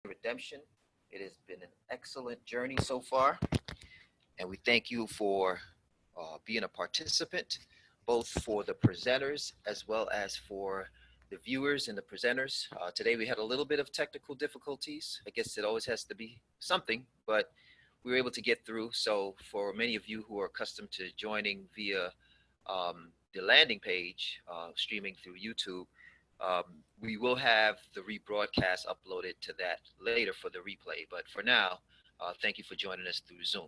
redemption. It has been an excellent journey so far, and we thank you for being a participant, both for the presenters as well as for the viewers and the presenters. Today we had a little bit of technical difficulties. I guess it always has to be something, but we were able to get through. So for many of you who are accustomed to joining via the landing page, streaming through YouTube, we will have the rebroadcast uploaded to that later for the replay. But for now, thank you for joining us through Zoom.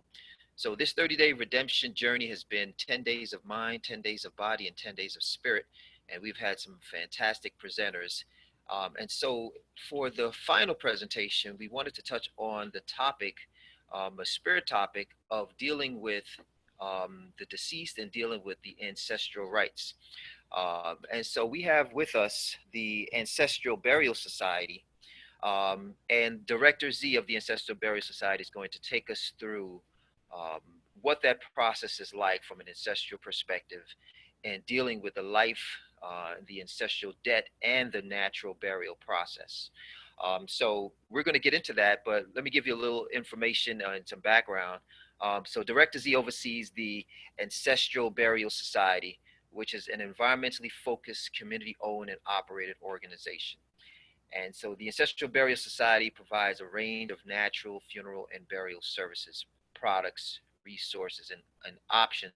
So this 30-day redemption journey has been 10 days of mind, 10 days of body, and 10 days of spirit. And we've had some fantastic presenters. And so for the final presentation, we wanted to touch on the topic, a spirit topic of dealing with the deceased and dealing with the ancestral rites. And so we have with us the Ancestral Burial Society, and Director Z of the Ancestral Burial Society is going to take us through um, what that process is like from an ancestral perspective and dealing with the life, the ancestral debt, and the natural burial process. So we're going to get into that, but let me give you a little information and some background. So Director Z oversees the Ancestral Burial Society, which is an environmentally focused, community-owned and operated organization. And so the Ancestral Burial Society provides a range of natural funeral and burial services, products, resources, and options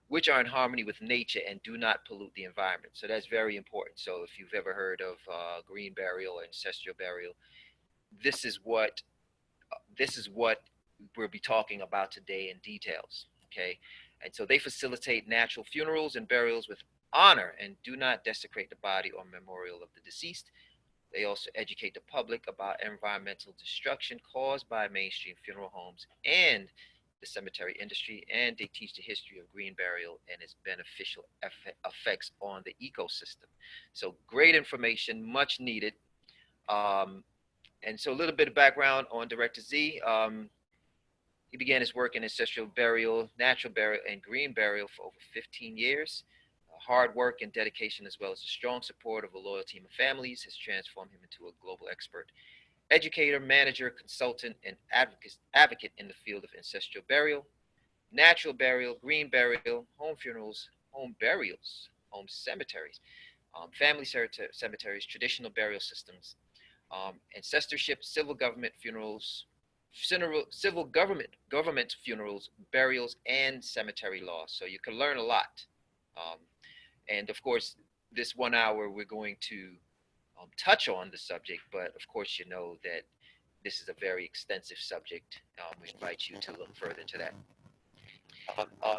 which are in harmony with nature and do not pollute the environment. So that's very important. So if you've ever heard of green burial or ancestral burial, this is what this is what we'll be talking about today in details. Okay, and so they facilitate natural funerals and burials with honor and do not desecrate the body or memorial of the deceased. They also educate the public about environmental destruction caused by mainstream funeral homes and the cemetery industry, and they teach the history of green burial and its beneficial effects on the ecosystem. So great information, much needed. Um, and so a little bit of background on Director Z. He began his work in ancestral burial, natural burial, and green burial for over 15 years. Hard work and dedication, as well as the strong support of a loyal team of families, has transformed him into a global expert, educator, manager, consultant, and advocate in the field of ancestral burial, natural burial, green burial, home funerals, home burials, home cemeteries, family cemeteries, traditional burial systems, ancestorship, civil government funerals, civil government funerals, burials, and cemetery law. So you can learn a lot. Um, and of course, this 1 hour we're going to touch on the subject, but of course, you know that this is a very extensive subject. We invite you to look further into that.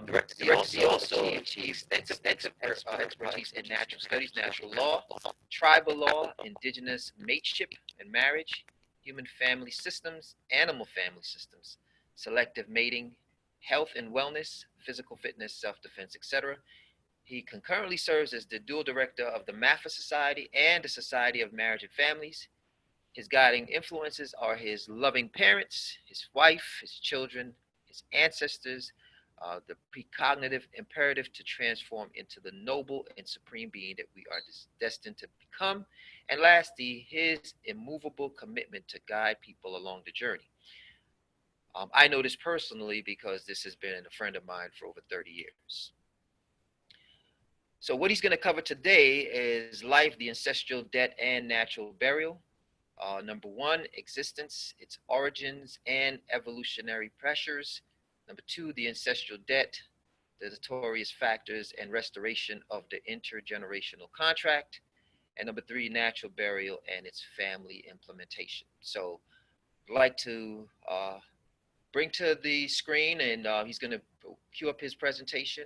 Director Z also achieves extensive expertise in natural studies, natural law, tribal law, indigenous mateship and marriage, human family systems, animal family systems, selective mating, health and wellness, physical fitness, self-defense, etc. He concurrently serves as the dual director of the MAFA Society and the Society of Marriage and Families. His guiding influences are his loving parents, his wife, his children, his ancestors, the precognitive imperative to transform into the noble and supreme being that we are destined to become, and lastly, his immovable commitment to guide people along the journey. I know this personally because this has been a friend of mine for over 30 years. So what he's going to cover today is life, the ancestral debt, and natural burial. Number one, existence, its origins, and evolutionary pressures. Number two, the ancestral debt, the deleterious factors, and restoration of the intergenerational contract. And number three, natural burial and its family implementation. So I'd like to bring to the screen, and he's going to cue up his presentation,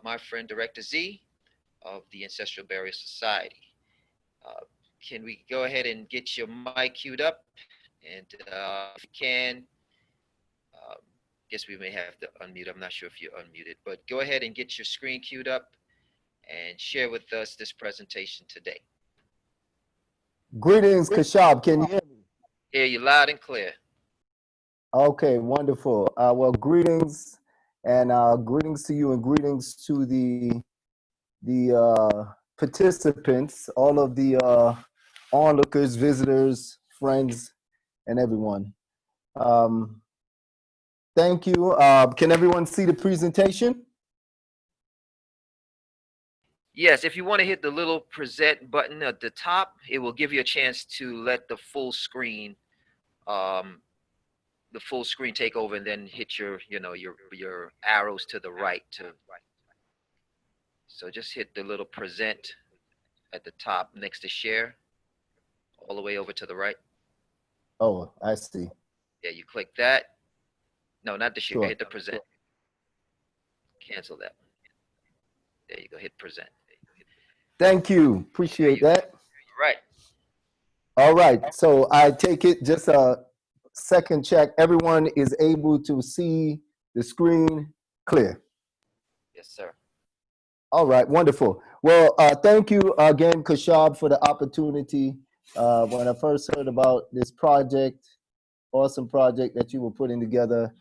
my friend Director Z of the Ancestral Burial Society. Can we go ahead and get your mic queued up? And if you can, guess we may have to unmute. I'm not sure if you're unmuted, but go ahead and get your screen queued up and share with us this presentation today. Greetings, Kashab. Can you hear me? Hear you loud and clear. Okay, wonderful. Well, greetings and greetings to you and greetings to the participants, all of the onlookers, visitors, friends, and everyone. Um, thank you. Can everyone see the presentation? Yes, if you want to hit the little present button at the top, it will give you a chance to let um, the full screen take over, and then hit your arrows to the right to. So just hit the little present at the top next to share, all the way over to the right. Oh, I see. Yeah, you click that. No, not the share. Sure. Hit the present. Cancel that one. There you go. Hit present. Thank you. There Appreciate you go. that. All right. All right. So I take it just a second check. Everyone is able to see the screen clear. Yes, sir. All right. Wonderful. Well, thank you again, Kashab, for the opportunity. When I first heard about this project, awesome project that you were putting together,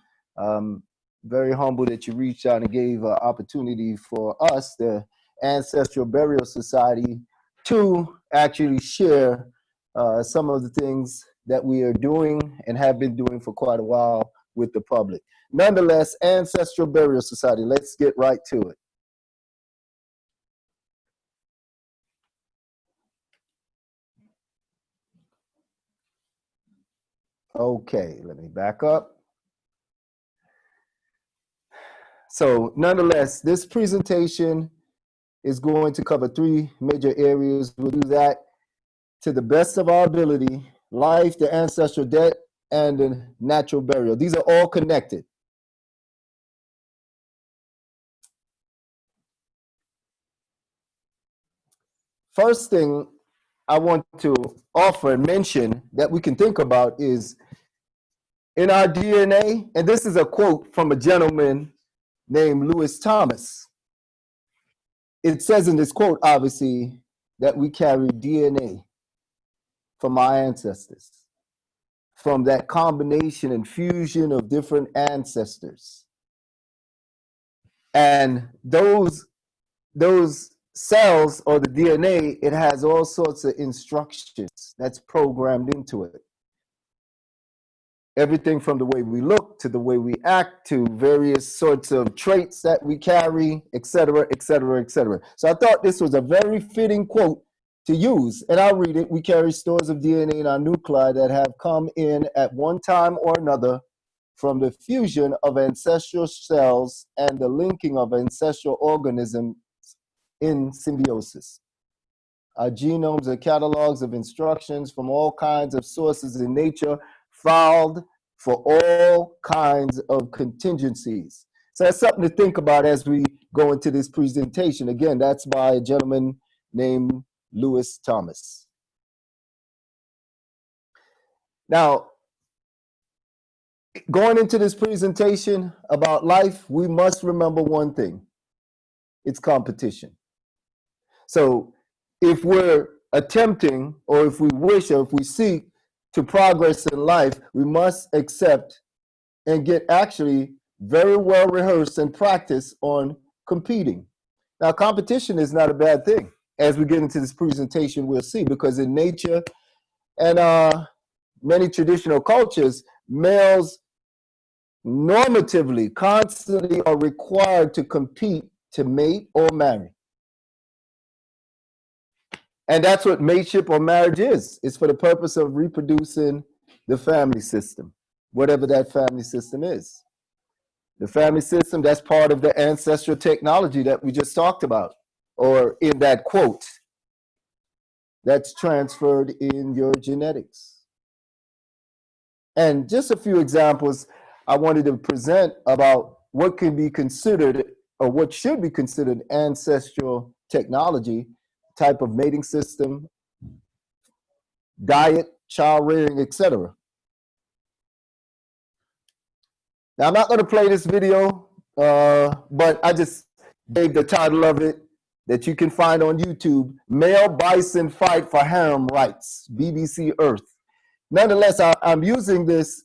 very humble that you reached out and gave an opportunity for us, the Ancestral Burial Society, to actually share some of the things that we are doing and have been doing for quite a while with the public. Nonetheless, Ancestral Burial Society, let's get right to it. Okay, let me back up. So nonetheless, this presentation is going to cover three major areas. We'll do that to the best of our ability: life, the ancestral debt, and the natural burial. These are all connected. First thing I want to offer and mention that we can think about is in our DNA, and this is a quote from a gentleman named Lewis Thomas. It says in this quote, obviously, that we carry DNA from our ancestors, from that combination and fusion of different ancestors. And those cells or the DNA, it has all sorts of instructions that's programmed into it. Everything from the way we look to the way we act to various sorts of traits that we carry, et cetera, et cetera, et cetera. So I thought this was a very fitting quote to use, and I'll read it. We carry stores of DNA in our nuclei that have come in at one time or another from the fusion of ancestral cells and the linking of ancestral organisms in symbiosis. Our genomes are catalogs of instructions from all kinds of sources in nature, filed for all kinds of contingencies. So that's something to think about as we go into this presentation. Again, that's by a gentleman named Lewis Thomas. Now, going into this presentation about life, we must remember one thing: it's competition. So if we're attempting, or if we wish, or if we seek to progress in life, we must accept and get actually very well rehearsed and practice on competing. Now, competition is not a bad thing. As we get into this presentation, we'll see, because in nature and many traditional cultures, males normatively, constantly are required to compete to mate or marry. And that's what mateship or marriage is. It's for the purpose of reproducing the family system, whatever that family system is. The family system, that's part of the ancestral technology that we just talked about, or in that quote, that's transferred in your genetics. And just a few examples I wanted to present about what can be considered, or what should be considered, ancestral technology: type of mating system, diet, child rearing, etc. Now, I'm not going to play this video, but I just gave the title of it that you can find on YouTube: Male Bison Fight for Harem Rights, BBC Earth. Nonetheless, I'm using this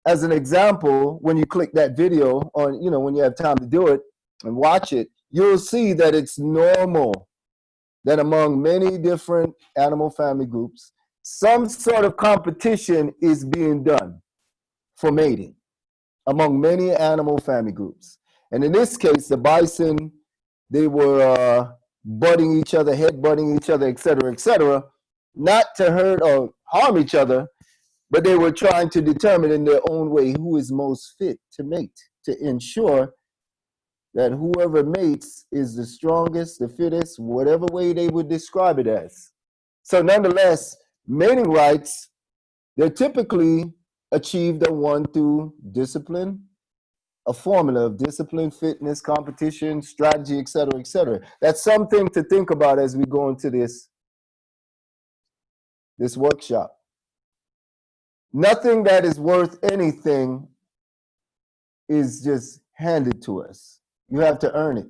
as an example. When you click that video on, when you have time to do it and watch it, you'll see that it's normal that among many different animal family groups, some sort of competition is being done for mating among many animal family groups. And in this case, the bison, they were butting each other, head butting each other, et cetera, not to hurt or harm each other, but they were trying to determine in their own way who is most fit to mate, to ensure that whoever mates is the strongest, the fittest, whatever way they would describe it as. So nonetheless, mating rights, they're typically achieved or won through discipline, a formula of discipline, fitness, competition, strategy, et cetera, et cetera. That's something to think about as we go into this workshop. Nothing that is worth anything is just handed to us. You have to earn it.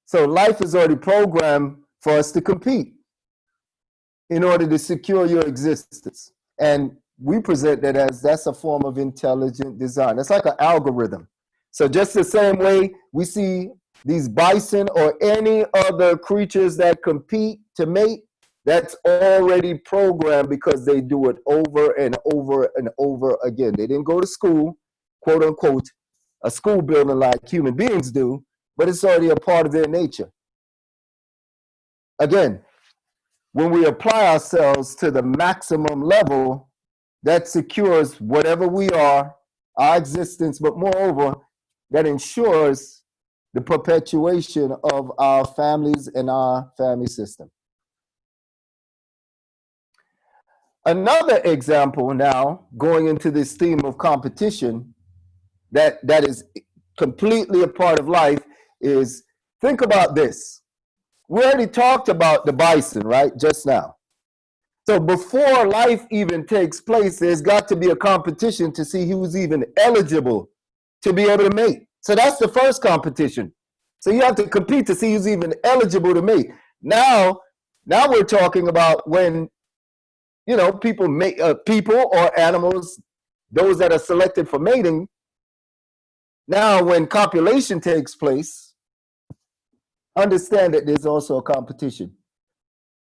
So life is already programmed for us to compete in order to secure your existence. And we present that as that's a form of intelligent design. It's like an algorithm. So just the same way we see these bison or any other creatures that compete to mate, that's already programmed because they do it over and over and over again. They didn't go to school, quote unquote, a school building like human beings do, but it's already a part of their nature. Again, when we apply ourselves to the maximum level, that secures whatever we are, our existence, but moreover, that ensures the perpetuation of our families and our family system. Another example now, going into this theme of competition, that is completely a part of life, is think about this. We already talked about the bison, right, just now. So before life even takes place, there's got to be a competition to see who's even eligible to be able to mate. So that's the first competition. So you have to compete to see who's even eligible to mate. Now we're talking about when, you know, people or animals, those that are selected for mating. Now, when copulation takes place, understand that there's also a competition.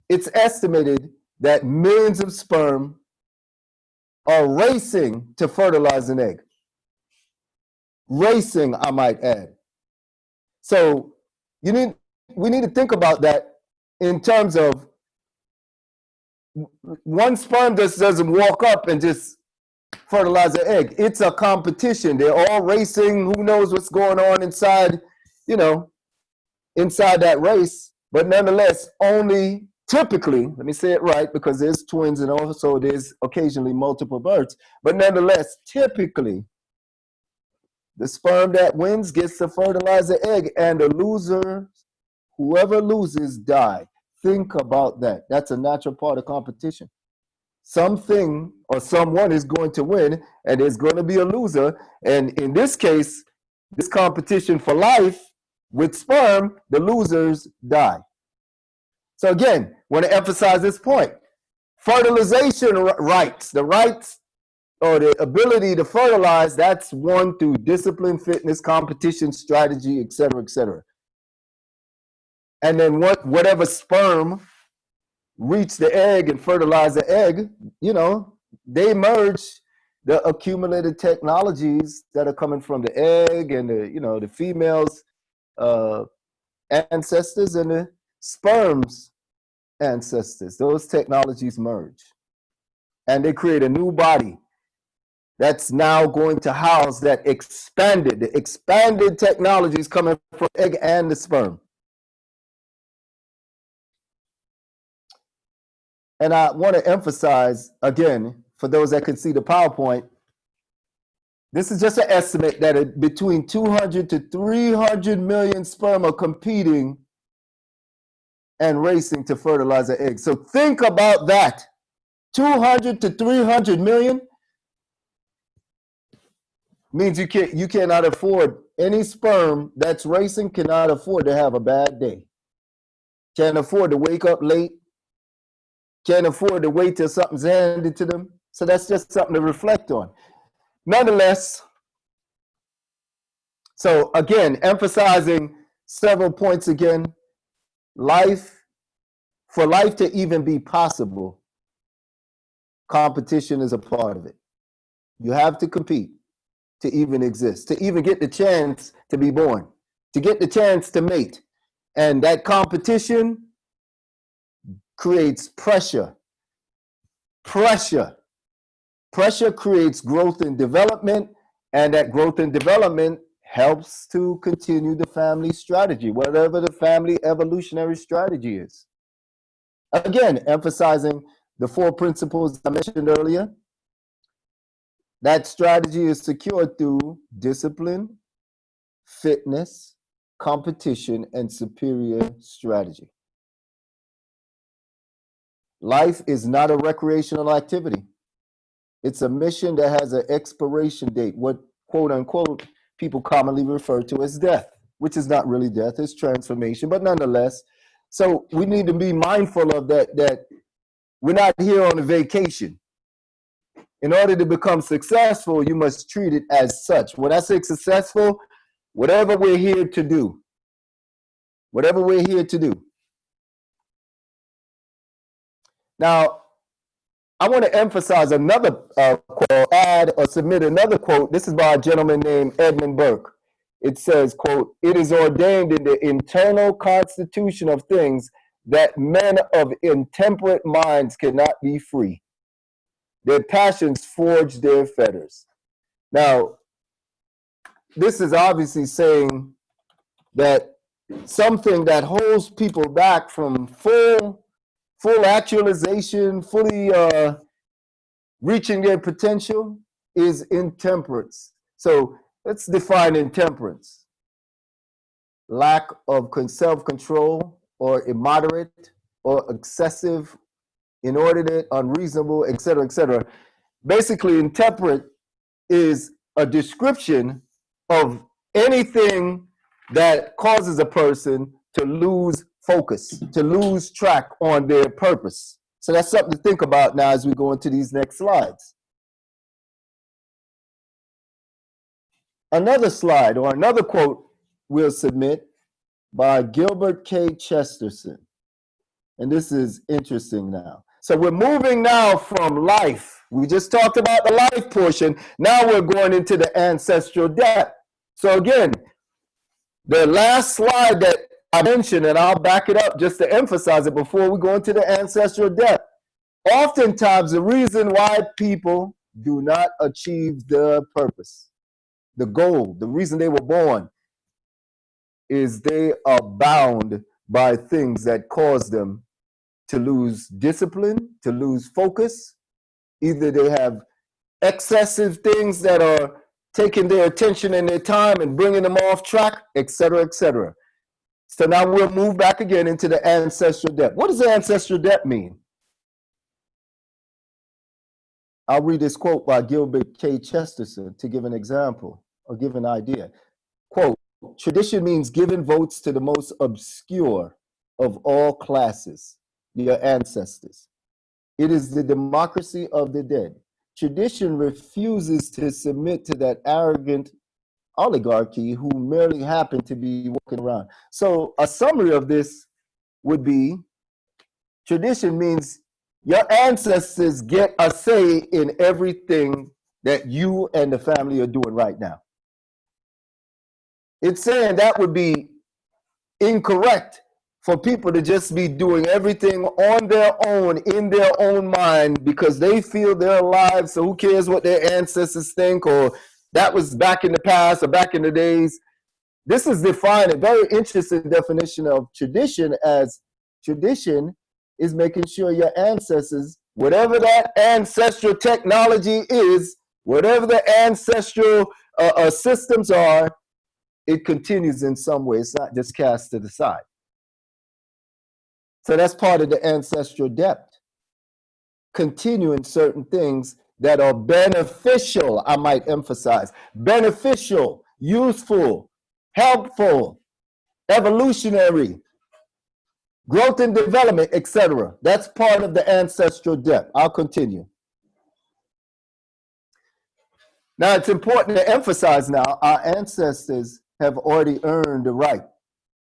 It's estimated that millions of sperm are racing to fertilize an egg. Racing, I might add. So we need to think about that in terms of one sperm just doesn't walk up and just fertilize an egg. It's a competition. They're all racing. Who knows what's going on inside, inside that race. But nonetheless, only typically, let me say it right, because there's twins and also there's occasionally multiple birds. But nonetheless, typically, the sperm that wins gets to fertilize the egg, and the loser, whoever loses, die. Think about that. That's a natural part of competition. Something or someone is going to win, and there's going to be a loser. And in this case, this competition for life with sperm, the losers die. So again, want to emphasize this point. Fertilization rights, the rights or the ability to fertilize, that's won through discipline, fitness, competition, strategy, et cetera, et cetera. And then whatever sperm reach the egg and fertilize the egg, they merge the accumulated technologies that are coming from the egg and the female's ancestors and the sperm's ancestors. Those technologies merge, and they create a new body that's now going to house the expanded technologies coming from the egg and the sperm. And I want to emphasize, again, for those that can see the PowerPoint, this is just an estimate that between 200 to 300 million sperm are competing and racing to fertilize an egg. So think about that. 200 to 300 million means you cannot afford, any sperm that's racing cannot afford to have a bad day. Can't afford to wake up late. Can't afford to wait till something's handed to them. So that's just something to reflect on. Nonetheless, so again, emphasizing several points again, for life to even be possible, Competition is a part of it. You have to compete to even exist, to even get the chance to be born, to get the chance to mate. And that competition creates pressure. Pressure. Pressure creates growth and development, and that growth and development helps to continue the family strategy, whatever the family evolutionary strategy is. Again, emphasizing the 4 principles I mentioned earlier. That strategy is secured through discipline, fitness, competition, and superior strategy. Life is not a recreational activity. It's a mission that has an expiration date, what quote unquote people commonly refer to as death, which is not really death, it's transformation, but nonetheless. So we need to be mindful of that we're not here on a vacation. In order to become successful, you must treat it as such. When I say successful, whatever we're here to do, whatever we're here to do. Now, I want to emphasize another quote, add or submit another quote. This is by a gentleman named Edmund Burke. It says, quote, "It is ordained in the internal constitution of things that men of intemperate minds cannot be free. Their passions forge their fetters." Now, this is obviously saying that something that holds people back from full actualization, fully reaching their potential is intemperance. So let's define intemperance. Lack of self-control or immoderate or excessive, inordinate, unreasonable, etc., etc. Basically, intemperate is a description of anything that causes a person to lose focus, to lose track on their purpose. So that's something to think about now as we go into these next slides. Another slide or another quote we'll submit by Gilbert K. Chesterton. And this is interesting now. So we're moving now from life. We just talked about the life portion. Now we're going into the ancestral depth. So again, the last slide that I mentioned, and I'll back it up just to emphasize it before we go into the ancestral depth. Oftentimes, the reason why people do not achieve the purpose, the goal, the reason they were born, is they are bound by things that cause them to lose discipline, to lose focus. Either they have excessive things that are taking their attention and their time and bringing them off track, etc., etc. So now we'll move back again into the ancestral depth. What does the ancestral depth mean? I'll read this quote by Gilbert K. Chesterton to give an example or give an idea. Quote, "Tradition means giving votes to the most obscure of all classes, your ancestors. It is the democracy of the dead. Tradition refuses to submit to that arrogant oligarchy who merely happen to be walking around." So a summary of this would be, tradition means your ancestors get a say in everything that you and the family are doing right now. It's saying that would be incorrect for people to just be doing everything on their own, in their own mind, because they feel they're alive, so who cares what their ancestors think, or that was back in the past or back in the days. This is defined, a very interesting definition of tradition, as tradition is making sure your ancestors, whatever that ancestral technology is, whatever the ancestral systems are, it continues in some way. It's not just cast to the side. So that's part of the ancestral depth. Continuing certain things that are beneficial, I might emphasize, beneficial, useful, helpful, evolutionary, growth and development, etc. That's part of the ancestral depth. I'll continue. Now, it's important to emphasize now, our ancestors have already earned the right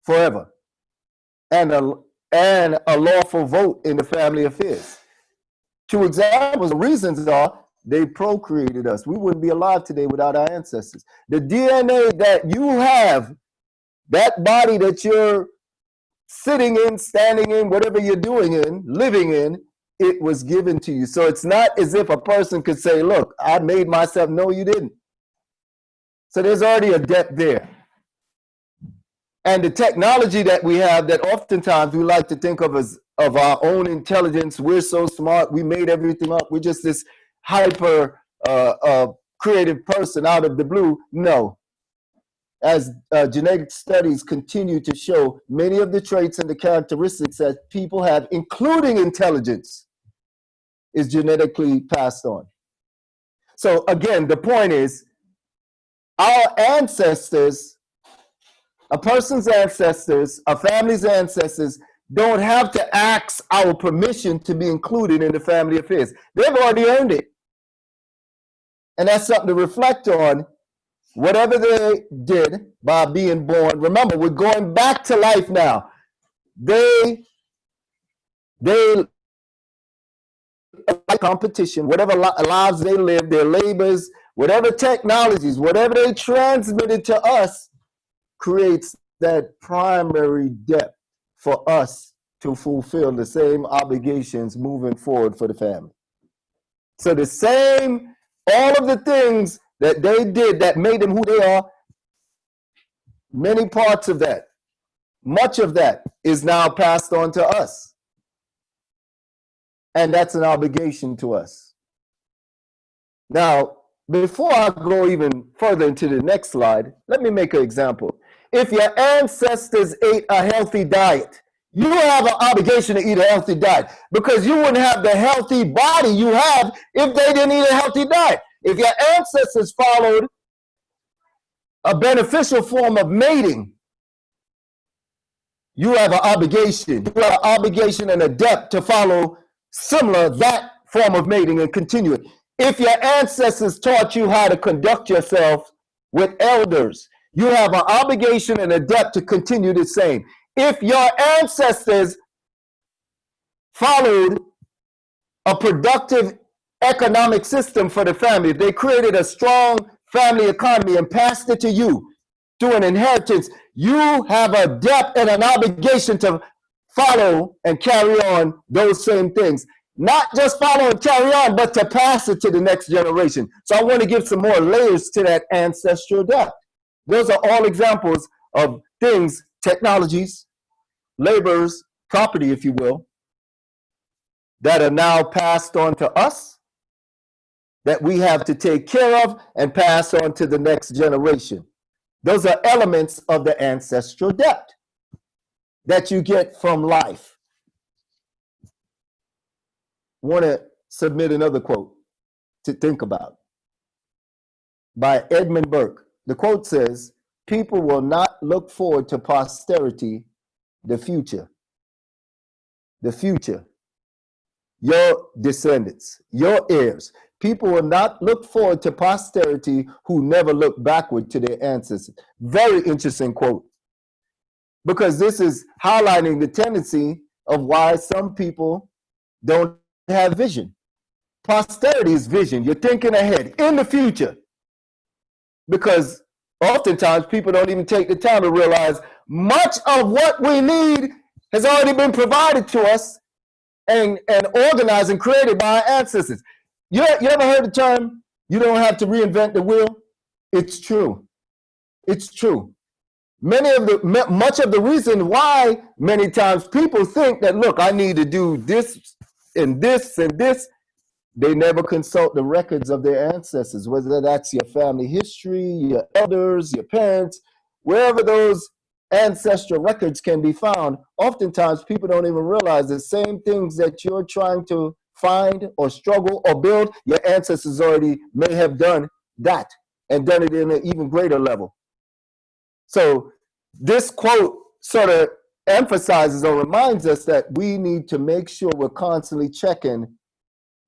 forever and a lawful vote in the family affairs. Two examples, the reasons are they procreated us. We wouldn't be alive today without our ancestors. The DNA that you have, that body that you're sitting in, standing in, whatever you're doing in, living in, it was given to you. So it's not as if a person could say, look, I made myself. No, you didn't. So there's already a depth there. And the technology that we have that oftentimes we like to think of as of our own intelligence, we're so smart, we made everything up, we're just this hyper creative person out of the blue. No. As genetic studies continue to show, many of the traits and the characteristics that people have, including intelligence, is genetically passed on. So again, the point is, our ancestors, a person's ancestors, a family's ancestors, don't have to ask our permission to be included in the family affairs. They've already earned it. And that's something to reflect on. Whatever they did by being born, remember, we're going back to life now. They competition, whatever lives they live, their labors, whatever technologies, whatever they transmitted to us, creates that primary depth for us to fulfill the same obligations moving forward for the family. So the same, all of the things that they did that made them who they are, many parts of that, much of that is now passed on to us. And that's an obligation to us. Now, before I go even further into the next slide, let me make an example. If your ancestors ate a healthy diet, you have an obligation to eat a healthy diet, because you wouldn't have the healthy body you have if they didn't eat a healthy diet. If your ancestors followed a beneficial form of mating, you have an obligation. You have an obligation and a debt to follow similar that form of mating and continue it. If your ancestors taught you how to conduct yourself with elders, you have an obligation and a debt to continue the same. If your ancestors followed a productive economic system for the family, if they created a strong family economy and passed it to you through an inheritance, you have a debt and an obligation to follow and carry on those same things. Not just follow and carry on, but to pass it to the next generation. So I want to give some more layers to that ancestral debt. Those are all examples of things, technologies, labors, property, if you will, that are now passed on to us, that we have to take care of and pass on to the next generation. Those are elements of the ancestral debt that you get from life. I want to submit another quote to think about by Edmund Burke. The quote says, "People will not look forward to posterity, the future, your descendants, your heirs. People will not look forward to posterity who never look backward to their ancestors." Very interesting quote, because this is highlighting the tendency of why some people don't have vision. Posterity is vision. You're thinking ahead in the future, because oftentimes people don't even take the time to realize much of what we need has already been provided to us and organized and created by our ancestors. You ever heard the term, you don't have to reinvent the wheel? It's true. It's true. Much of the reason why many times people think that, look, I need to do this and this and this, they never consult the records of their ancestors, whether that's your family history, your elders, your parents, wherever those ancestral records can be found. Oftentimes people don't even realize the same things that you're trying to find or struggle or build, your ancestors already may have done that and done it in an even greater level. So this quote sort of emphasizes or reminds us that we need to make sure we're constantly checking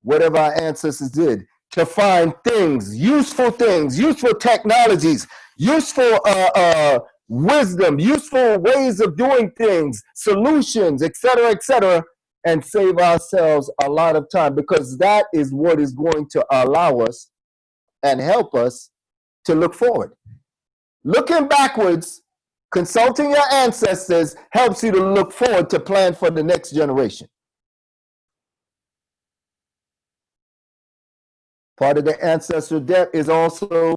whatever our ancestors did to find things, useful technologies, useful wisdom, useful ways of doing things, solutions, et cetera, and save ourselves a lot of time, because that is what is going to allow us and help us to look forward. Looking backwards, consulting your ancestors helps you to look forward to plan for the next generation. Part of the ancestral debt is also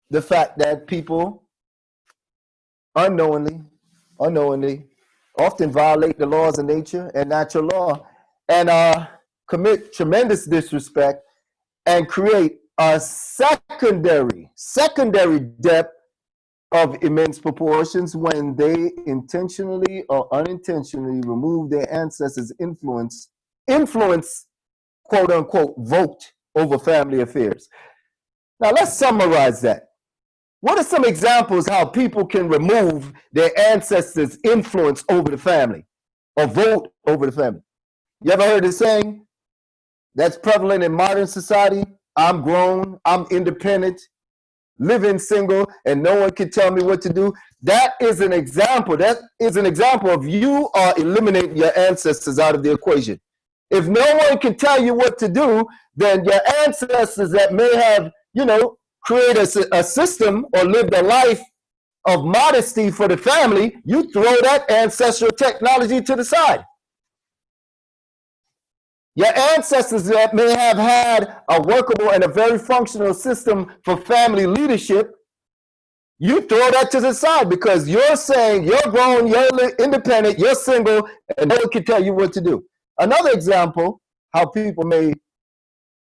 the fact that people unknowingly, often violate the laws of nature and natural law, and commit tremendous disrespect and create a secondary debt of immense proportions when they intentionally or unintentionally remove their ancestors' influence, quote unquote, vote over family affairs. Now let's summarize that. What are some examples how people can remove their ancestors' influence over the family or vote over the family? You ever heard the saying that's prevalent in modern society? I'm grown, I'm independent, living single, and no one can tell me what to do. That is an example. That is an example of you are eliminating your ancestors out of the equation. If no one can tell you what to do, then your ancestors that may have, create a system or lived a life of modesty for the family, you throw that ancestral technology to the side. Your ancestors that may have had a workable and a very functional system for family leadership, you throw that to the side because you're saying you're grown, you're independent, you're single, and no one can tell you what to do. Another example, how people may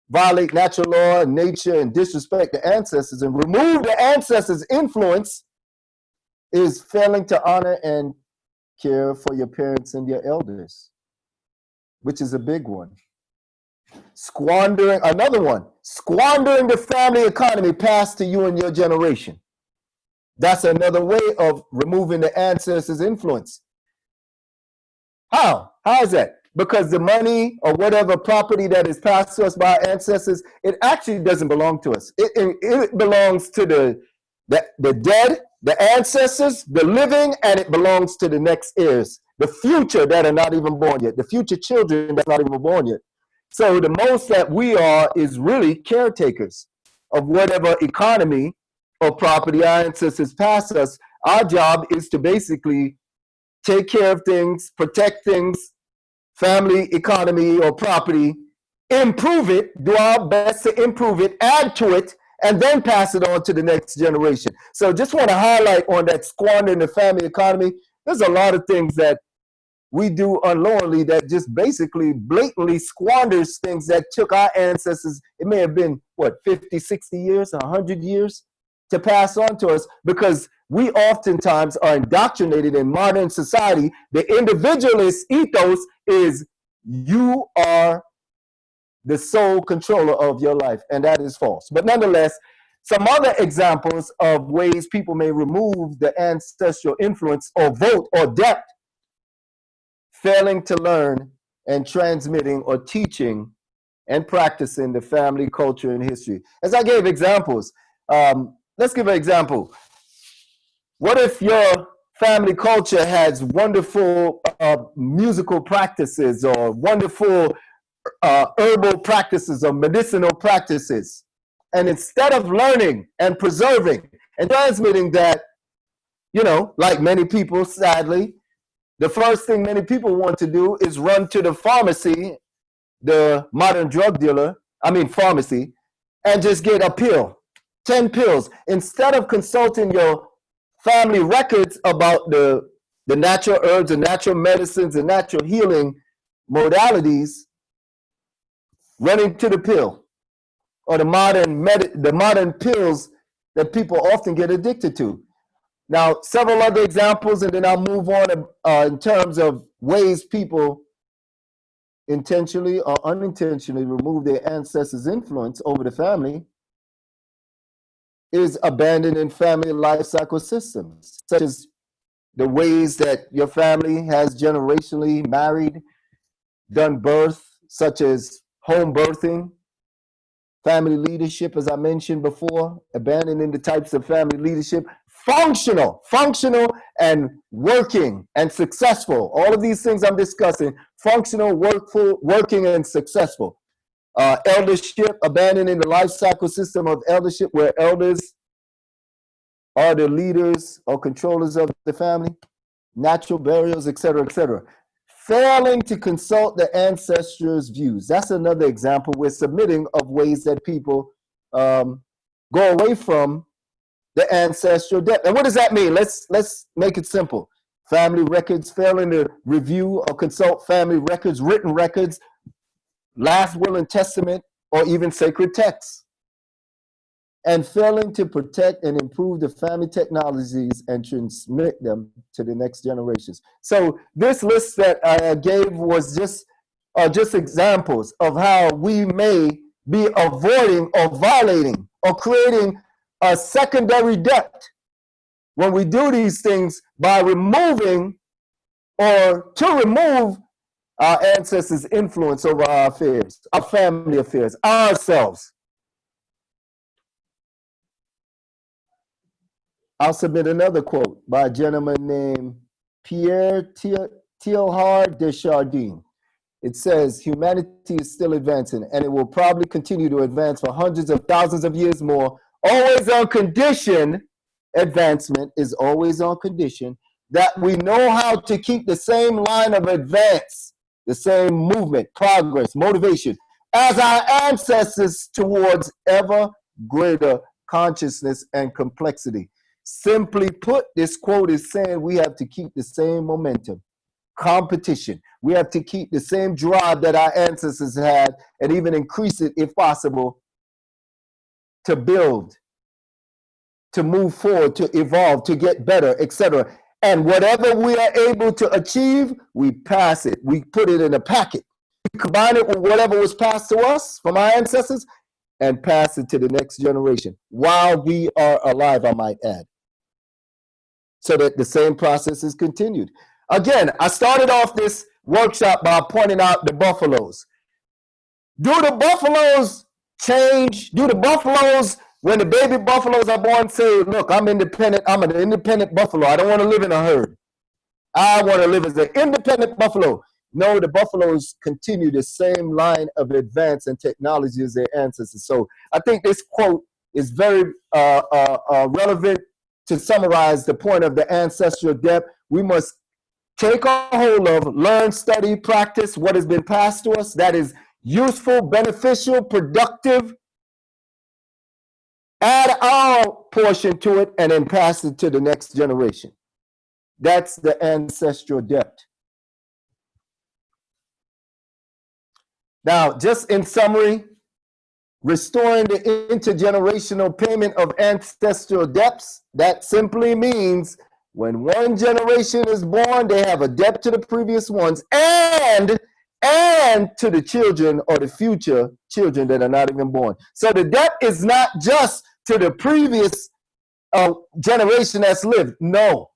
violate natural law and nature and disrespect the ancestors and remove the ancestors' influence, is failing to honor and care for your parents and your elders, which is a big one. Another one, squandering the family economy passed to you and your generation. That's another way of removing the ancestors' influence. How? How is that? Because the money or whatever property that is passed to us by our ancestors, it actually doesn't belong to us. It belongs to the dead, the ancestors, the living, and it belongs to the next heirs, the future that are not even born yet, the future children that are not even born yet. So the most that we are is really caretakers of whatever economy or property our ancestors pass us. Our job is to basically take care of things, protect things, family, economy, or property, improve it, do our best to improve it, add to it, and then pass it on to the next generation. So just want to highlight on that squandering the family economy. There's a lot of things that we do unknowingly that just basically blatantly squanders things that took our ancestors, it may have been, 50, 60 years, 100 years to pass on to us, because we oftentimes are indoctrinated in modern society. The individualist ethos is you are the sole controller of your life, and that is false. But nonetheless, some other examples of ways people may remove the ancestral influence or vote or debt: failing to learn and transmitting or teaching and practicing the family culture and history. As I gave examples, let's give an example. What if your family culture has wonderful musical practices or wonderful herbal practices or medicinal practices? And instead of learning and preserving and transmitting that, like many people, sadly, the first thing many people want to do is run to the pharmacy, the modern drug dealer, pharmacy, and just get a pill, 10 pills, instead of consulting your family records about the natural herbs and natural medicines and natural healing modalities. Running to the pill or the modern pills that people often get addicted to. Now, several other examples, and then I'll move on in terms of ways people intentionally or unintentionally remove their ancestors' influence over the family, is abandoning family life cycle systems, such as the ways that your family has generationally married, done birth, such as home birthing, family leadership, as I mentioned before, abandoning the types of family leadership, functional and working and successful. All of these things I'm discussing, functional, workful, working and successful. Eldership, abandoning the life cycle system of eldership where elders are the leaders or controllers of the family, natural burials, etc., etc. Failing to consult the ancestors' views. That's another example. We're submitting of ways that people go away from the ancestral debt. And what does that mean? Let's make it simple. Family records, failing to review or consult family records, written records, last will and testament, or even sacred texts. And failing to protect and improve the family technologies and transmit them to the next generations. So this list that I gave was just examples of how we may be avoiding or violating or creating a secondary debt when we do these things by removing or to remove our ancestors' influence over our affairs, our family affairs, ourselves. I'll submit another quote by a gentleman named Pierre Teilhard de Chardin. It says, humanity is still advancing, and it will probably continue to advance for hundreds of thousands of years more, always on condition, advancement is always on condition, that we know how to keep the same line of advance, the same movement, progress, motivation, as our ancestors towards ever greater consciousness and complexity. Simply put, this quote is saying we have to keep the same momentum, competition. We have to keep the same drive that our ancestors had and even increase it if possible to build, to move forward, to evolve, to get better, etc. And whatever we are able to achieve, we pass it. We put it in a packet. We combine it with whatever was passed to us from our ancestors and pass it to the next generation while we are alive, I might add, so that the same process is continued. Again, I started off this workshop by pointing out the buffaloes. Do the buffaloes change? Do the buffaloes, when the baby buffaloes are born, say, look, I'm independent, I'm an independent buffalo, I don't want to live in a herd, I want to live as an independent buffalo? No, the buffaloes continue the same line of advance and technology as their ancestors. So I think this quote is very relevant to summarize the point of the ancestral debt. We must take a hold of, learn, study, practice what has been passed to us that is useful, beneficial, productive, add our portion to it, and then pass it to the next generation. That's the ancestral debt. Now, just in summary, restoring the intergenerational payment of ancestral debts, that simply means when one generation is born, they have a debt to the previous ones and to the children or the future children that are not even born. So the debt is not just to the previous generation that's lived. No.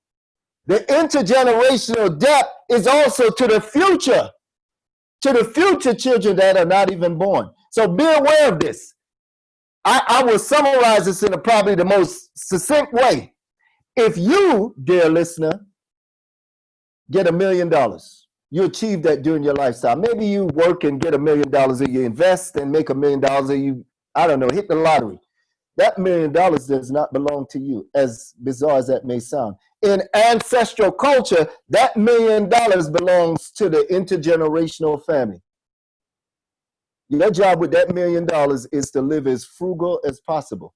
The intergenerational debt is also to the future children that are not even born. So be aware of this. I will summarize this in probably the most succinct way. If you, dear listener, get $1 million, you achieve that during your lifestyle. Maybe you work and get $1 million, or you invest and make $1 million, or you, I don't know, hit the lottery. That $1 million does not belong to you, as bizarre as that may sound. In ancestral culture, that $1 million belongs to the intergenerational family. Your job with that $1 million is to live as frugal as possible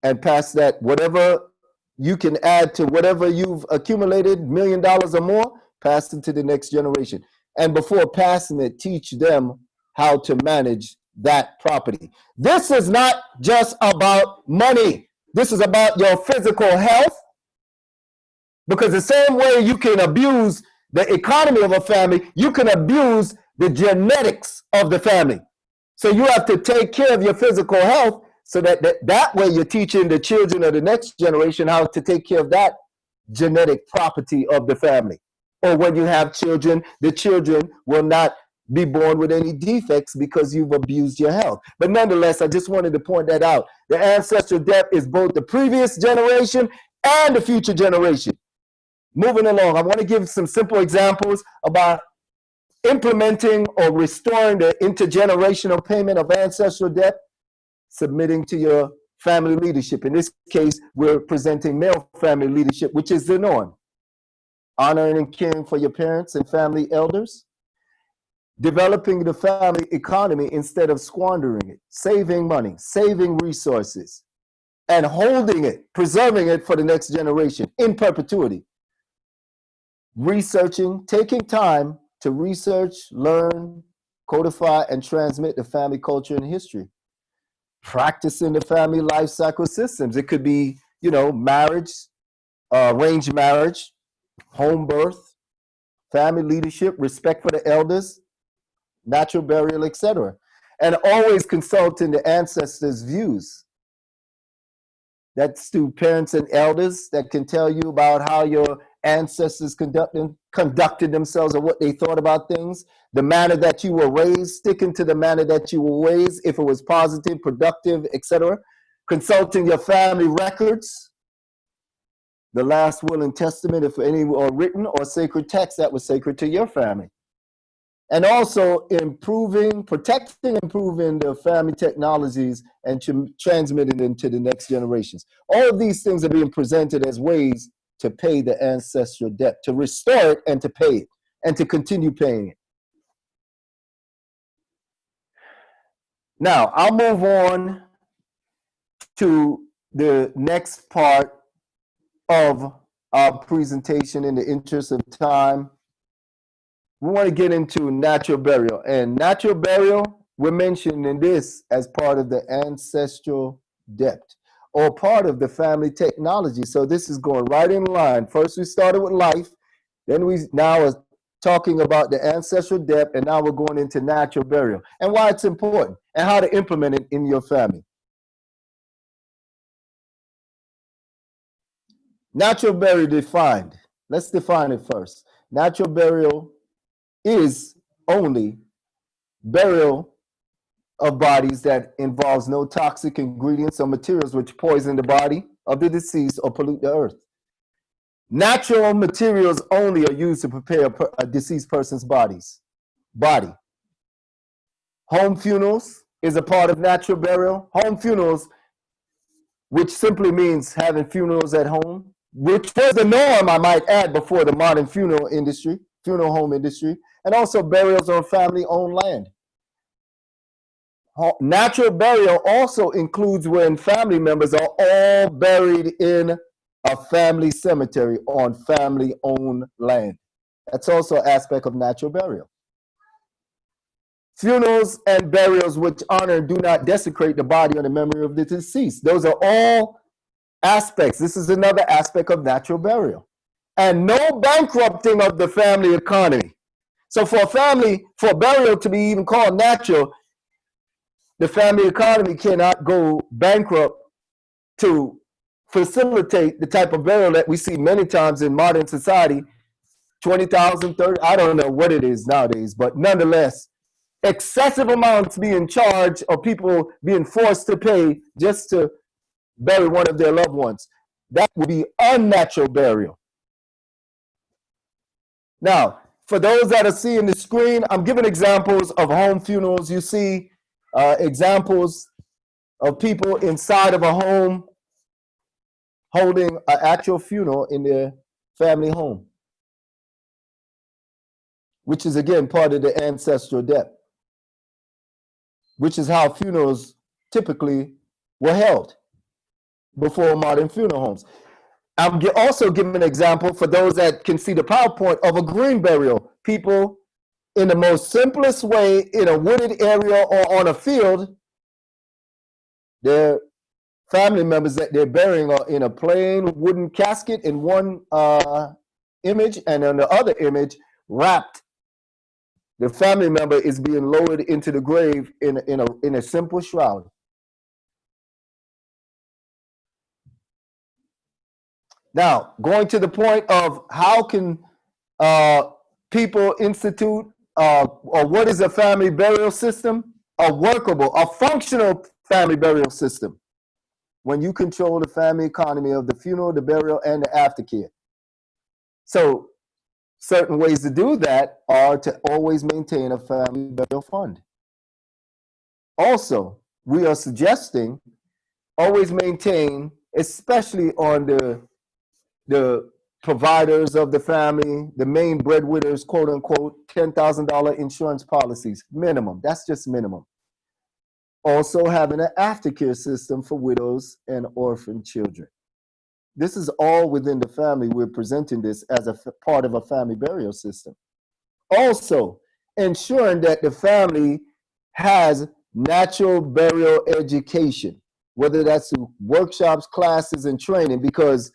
and pass that, whatever you can add to whatever you've accumulated, $1 million or more, pass it to the next generation. And before passing it, teach them how to manage that property. This is not just about money. This is about your physical health, because the same way you can abuse the economy of a family, you can abuse the genetics of the family. So you have to take care of your physical health so that way you're teaching the children of the next generation how to take care of that genetic property of the family. Or when you have children, the children will not be born with any defects because you've abused your health. But nonetheless, I just wanted to point that out. The ancestral debt is both the previous generation and the future generation. Moving along, I want to give some simple examples about implementing or restoring the intergenerational payment of ancestral debt, submitting to your family leadership. In this case, we're presenting male family leadership, which is the norm. Honoring and caring for your parents and family elders, developing the family economy instead of squandering it, saving money, saving resources, and holding it, preserving it for the next generation in perpetuity. Researching, taking time to research, learn, codify, and transmit the family culture and history. Practicing the family life cycle systems. It could be, marriage, arranged marriage, home birth, family leadership, respect for the elders, natural burial, etc. And always consulting the ancestors' views. That's to parents and elders that can tell you about how your ancestors conducted themselves or what they thought about things, the manner that you were raised, sticking to the manner that you were raised, if it was positive, productive, etc. Consulting your family records, the last will and testament, if any are written, or sacred texts that were sacred to your family. And also protecting, improving the family technologies and transmitting them to the next generations. All of these things are being presented as ways to pay the ancestral debt, to restore it and to pay it, and to continue paying it. Now, I'll move on to the next part of our presentation in the interest of time. We want to get into natural burial. And natural burial, we're mentioning this as part of the ancestral debt or part of the family technology. So this is going right in line. First, we started with life. Then we now are talking about the ancestral debt. And now we're going into natural burial and why it's important and how to implement it in your family. Natural burial defined. Let's define it first. Natural burial is only burial of bodies that involves no toxic ingredients or materials which poison the body of the deceased or pollute the earth. Natural materials only are used to prepare a deceased person's body. Home funerals is a part of natural burial. Home funerals, which simply means having funerals at home, which was the norm, I might add, before the modern funeral home industry, and also burials on family-owned land. Natural burial also includes when family members are all buried in a family cemetery on family-owned land. That's also an aspect of natural burial. Funerals and burials which honor and do not desecrate the body or the memory of the deceased. Those are all aspects. This is another aspect of natural burial. And no bankrupting of the family economy. So for burial to be even called natural, the family economy cannot go bankrupt to facilitate the type of burial that we see many times in modern society, 20,000, 30, I don't know what it is nowadays, but nonetheless, excessive amounts being charged or people being forced to pay just to bury one of their loved ones. That would be unnatural burial. Now, for those that are seeing the screen, I'm giving examples of home funerals. You see examples of people inside of a home holding an actual funeral in their family home, which is again part of the ancestral debt, which is how funerals typically were held before modern funeral homes. I'm also giving an example for those that can see the PowerPoint of a green burial. People in the most simplest way in a wooded area or on a field, their family members that they're burying are in a plain wooden casket in one image, and in the other image, wrapped. The family member is being lowered into the grave in a simple shroud. Now, going to the point of how can people institute or what is a family burial system? A workable, a functional family burial system. When you control the family economy of the funeral, the burial, and the aftercare. So certain ways to do that are to always maintain a family burial fund. Also, we are suggesting always maintain, especially on the providers of the family, the main breadwinners, quote unquote, $10,000 insurance policies, minimum. That's just minimum. Also having an aftercare system for widows and orphan children. This is all within the family. We're presenting this as a part of a family burial system. Also, ensuring that the family has natural burial education, whether that's through workshops, classes, and training, because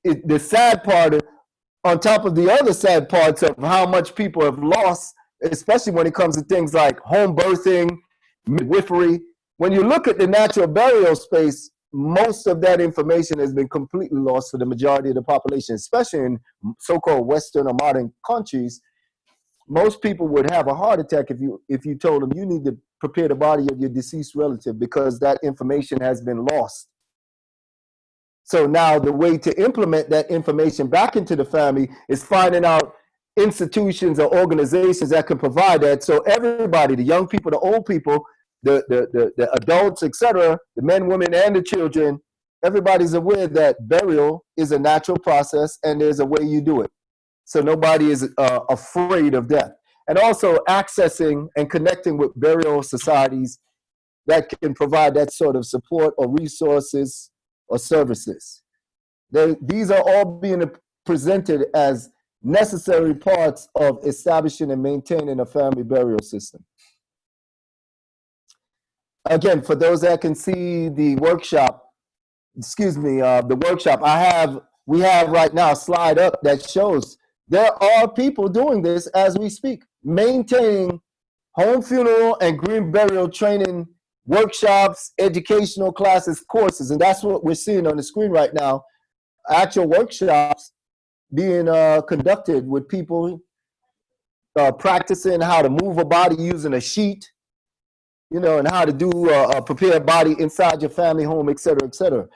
the sad part, on top of the other sad parts of how much people have lost, especially when it comes to things like home birthing, midwifery, when you look at the natural burial space, most of that information has been completely lost for the majority of the population, especially in so-called Western or modern countries. Most people would have a heart attack if you told them you need to prepare the body of your deceased relative, because that information has been lost. So now the way to implement that information back into the family is finding out institutions or organizations that can provide that. So everybody, the young people, the old people, the adults, etc., the men, women, and the children, everybody's aware that burial is a natural process and there's a way you do it. So nobody is afraid of death. And also accessing and connecting with burial societies that can provide that sort of support or resources or services. These are all being presented as necessary parts of establishing and maintaining a family burial system. Again, for those that can see the workshop, we have right now a slide up that shows there are people doing this as we speak, maintaining home funeral and green burial training workshops, educational classes, courses, and that's what we're seeing on the screen right now. Actual workshops being conducted with people practicing how to move a body using a sheet, and how to do prepare a body inside your family home, et cetera, et cetera.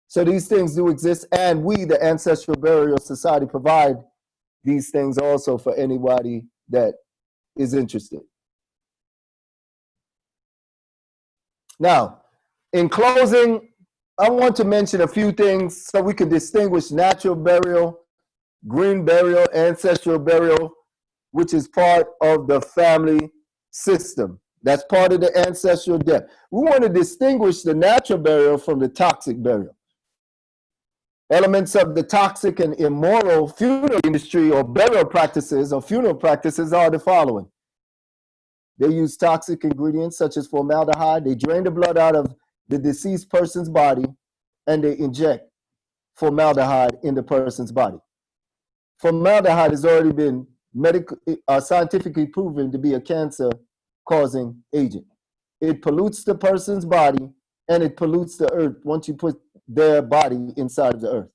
So these things do exist, and we, the Ancestral Burial Society, provide these things also for anybody that is interested. Now, in closing, I want to mention a few things so we can distinguish natural burial, green burial, ancestral burial, which is part of the family system. That's part of the ancestral death. We want to distinguish the natural burial from the toxic burial. Elements of the toxic and immoral funeral industry or burial practices or funeral practices are the following. They use toxic ingredients such as formaldehyde. They drain the blood out of the deceased person's body and they inject formaldehyde in the person's body. Formaldehyde has already been scientifically proven to be a cancer-causing agent. It pollutes the person's body and it pollutes the earth once you put their body inside of the earth.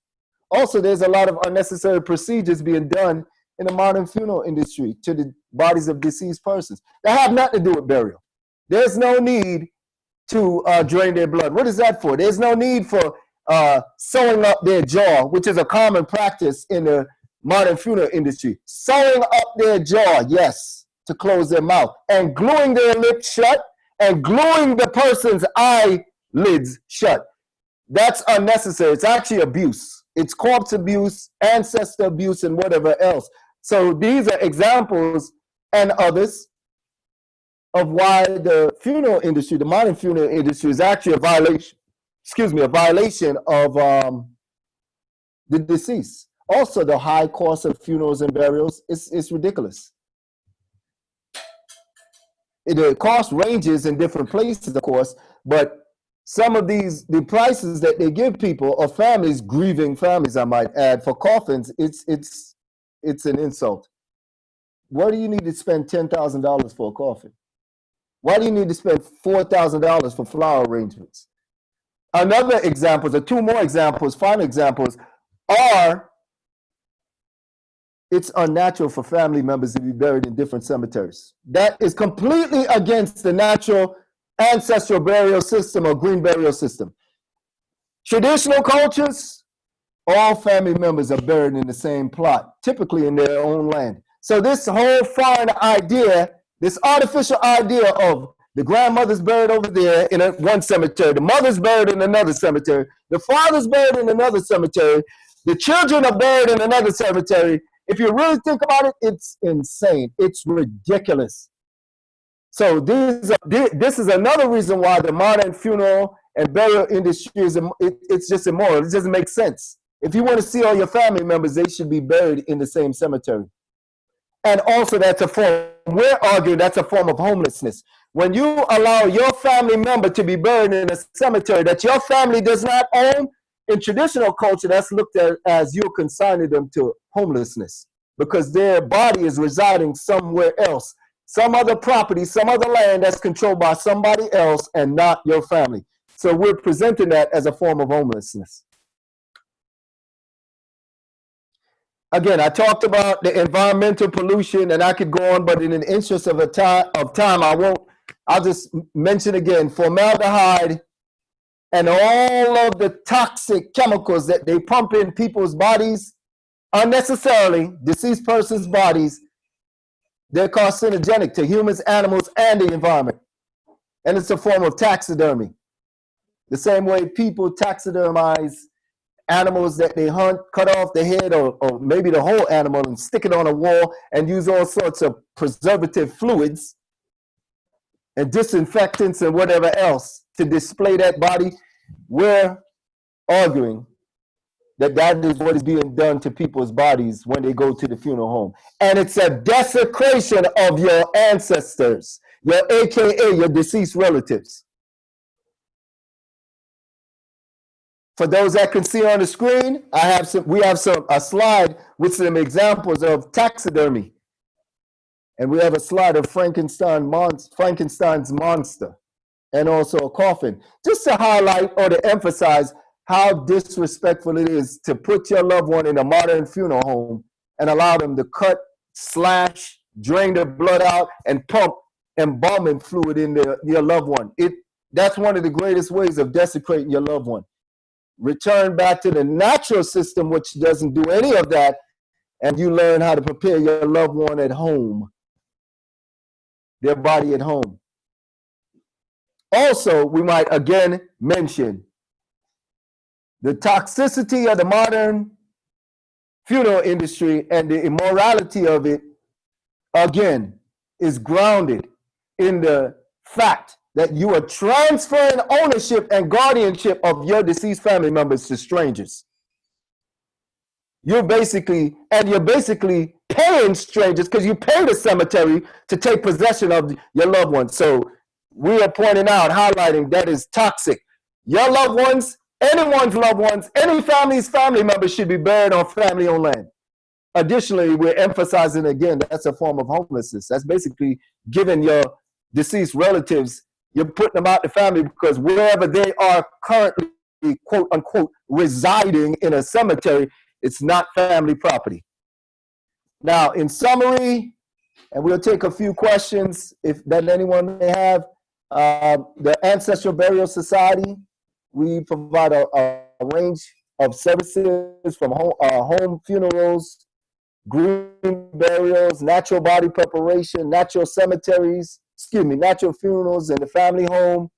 Also, there's a lot of unnecessary procedures being done in the modern funeral industry to the bodies of deceased persons that have nothing to do with burial. There's no need to drain their blood. What is that for? There's no need for sewing up their jaw, which is a common practice in the modern funeral industry. Sewing up their jaw, yes, to close their mouth, and gluing their lips shut, and gluing the person's eyelids shut. That's unnecessary. It's actually abuse. It's corpse abuse, ancestor abuse, and whatever else. So these are examples and others of why the funeral industry, the modern funeral industry, is actually a violation, a violation of the deceased. Also, the high cost of funerals and burials is ridiculous. The cost ranges in different places, of course, but some of the prices that they give people or families, grieving families, I might add, for coffins, it's an insult. Why do you need to spend $10,000 for a coffin? Why do you need to spend $4,000 for flower arrangements? Another examples, or two more examples, final examples, are it's unnatural for family members to be buried in different cemeteries. That is completely against the natural ancestral burial system or green burial system. Traditional cultures, all family members are buried in the same plot, typically in their own land. So this whole foreign idea, this artificial idea of the grandmother's buried over there in one cemetery, the mother's buried in another cemetery, the father's buried in another cemetery, the children are buried in another cemetery. If you really think about it, it's insane. It's ridiculous. So this is another reason why the modern funeral and burial industry is it's just immoral. It doesn't make sense. If you want to see all your family members, they should be buried in the same cemetery. And also that's a form, we're arguing that's a form of homelessness. When you allow your family member to be buried in a cemetery that your family does not own, in traditional culture, that's looked at as you're consigning them to homelessness because their body is residing somewhere else, some other property, some other land that's controlled by somebody else and not your family. So we're presenting that as a form of homelessness. Again, I talked about the environmental pollution, and I could go on, but in the interest of time, I won't. I'll just mention again, formaldehyde and all of the toxic chemicals that they pump in people's bodies unnecessarily, deceased persons' bodies, they're carcinogenic to humans, animals, and the environment. And it's a form of taxidermy. The same way people taxidermize animals that they hunt, cut off the head or maybe the whole animal and stick it on a wall and use all sorts of preservative fluids and disinfectants and whatever else to display that body. We're arguing that that is what is being done to people's bodies when they go to the funeral home. And it's a desecration of your ancestors, your AKA, your deceased relatives. For those that can see on the screen, we have a slide with some examples of taxidermy. And we have a slide of Frankenstein's monster and also a coffin, just to highlight or to emphasize how disrespectful it is to put your loved one in a modern funeral home and allow them to cut, slash, drain the blood out, and pump embalming fluid in your loved one. That's one of the greatest ways of desecrating your loved one. Return back to the natural system, which doesn't do any of that, and you learn how to prepare your loved one at home, their body at home. Also, we might again mention the toxicity of the modern funeral industry and the immorality of it, again, is grounded in the fact that you are transferring ownership and guardianship of your deceased family members to strangers. You're basically paying strangers because you pay the cemetery to take possession of your loved ones. So we are pointing out, highlighting that is toxic. Your loved ones, anyone's loved ones, any family's family members should be buried on family-owned land. Additionally, we're emphasizing again, that's a form of homelessness. That's basically giving your deceased relatives, you're putting them out the family because wherever they are currently, quote unquote, residing in a cemetery, it's not family property. Now, in summary, and we'll take a few questions that anyone may have. The Ancestral Burial Society, we provide a range of services from home funerals, green burials, natural body preparation, natural natural funerals in the family home,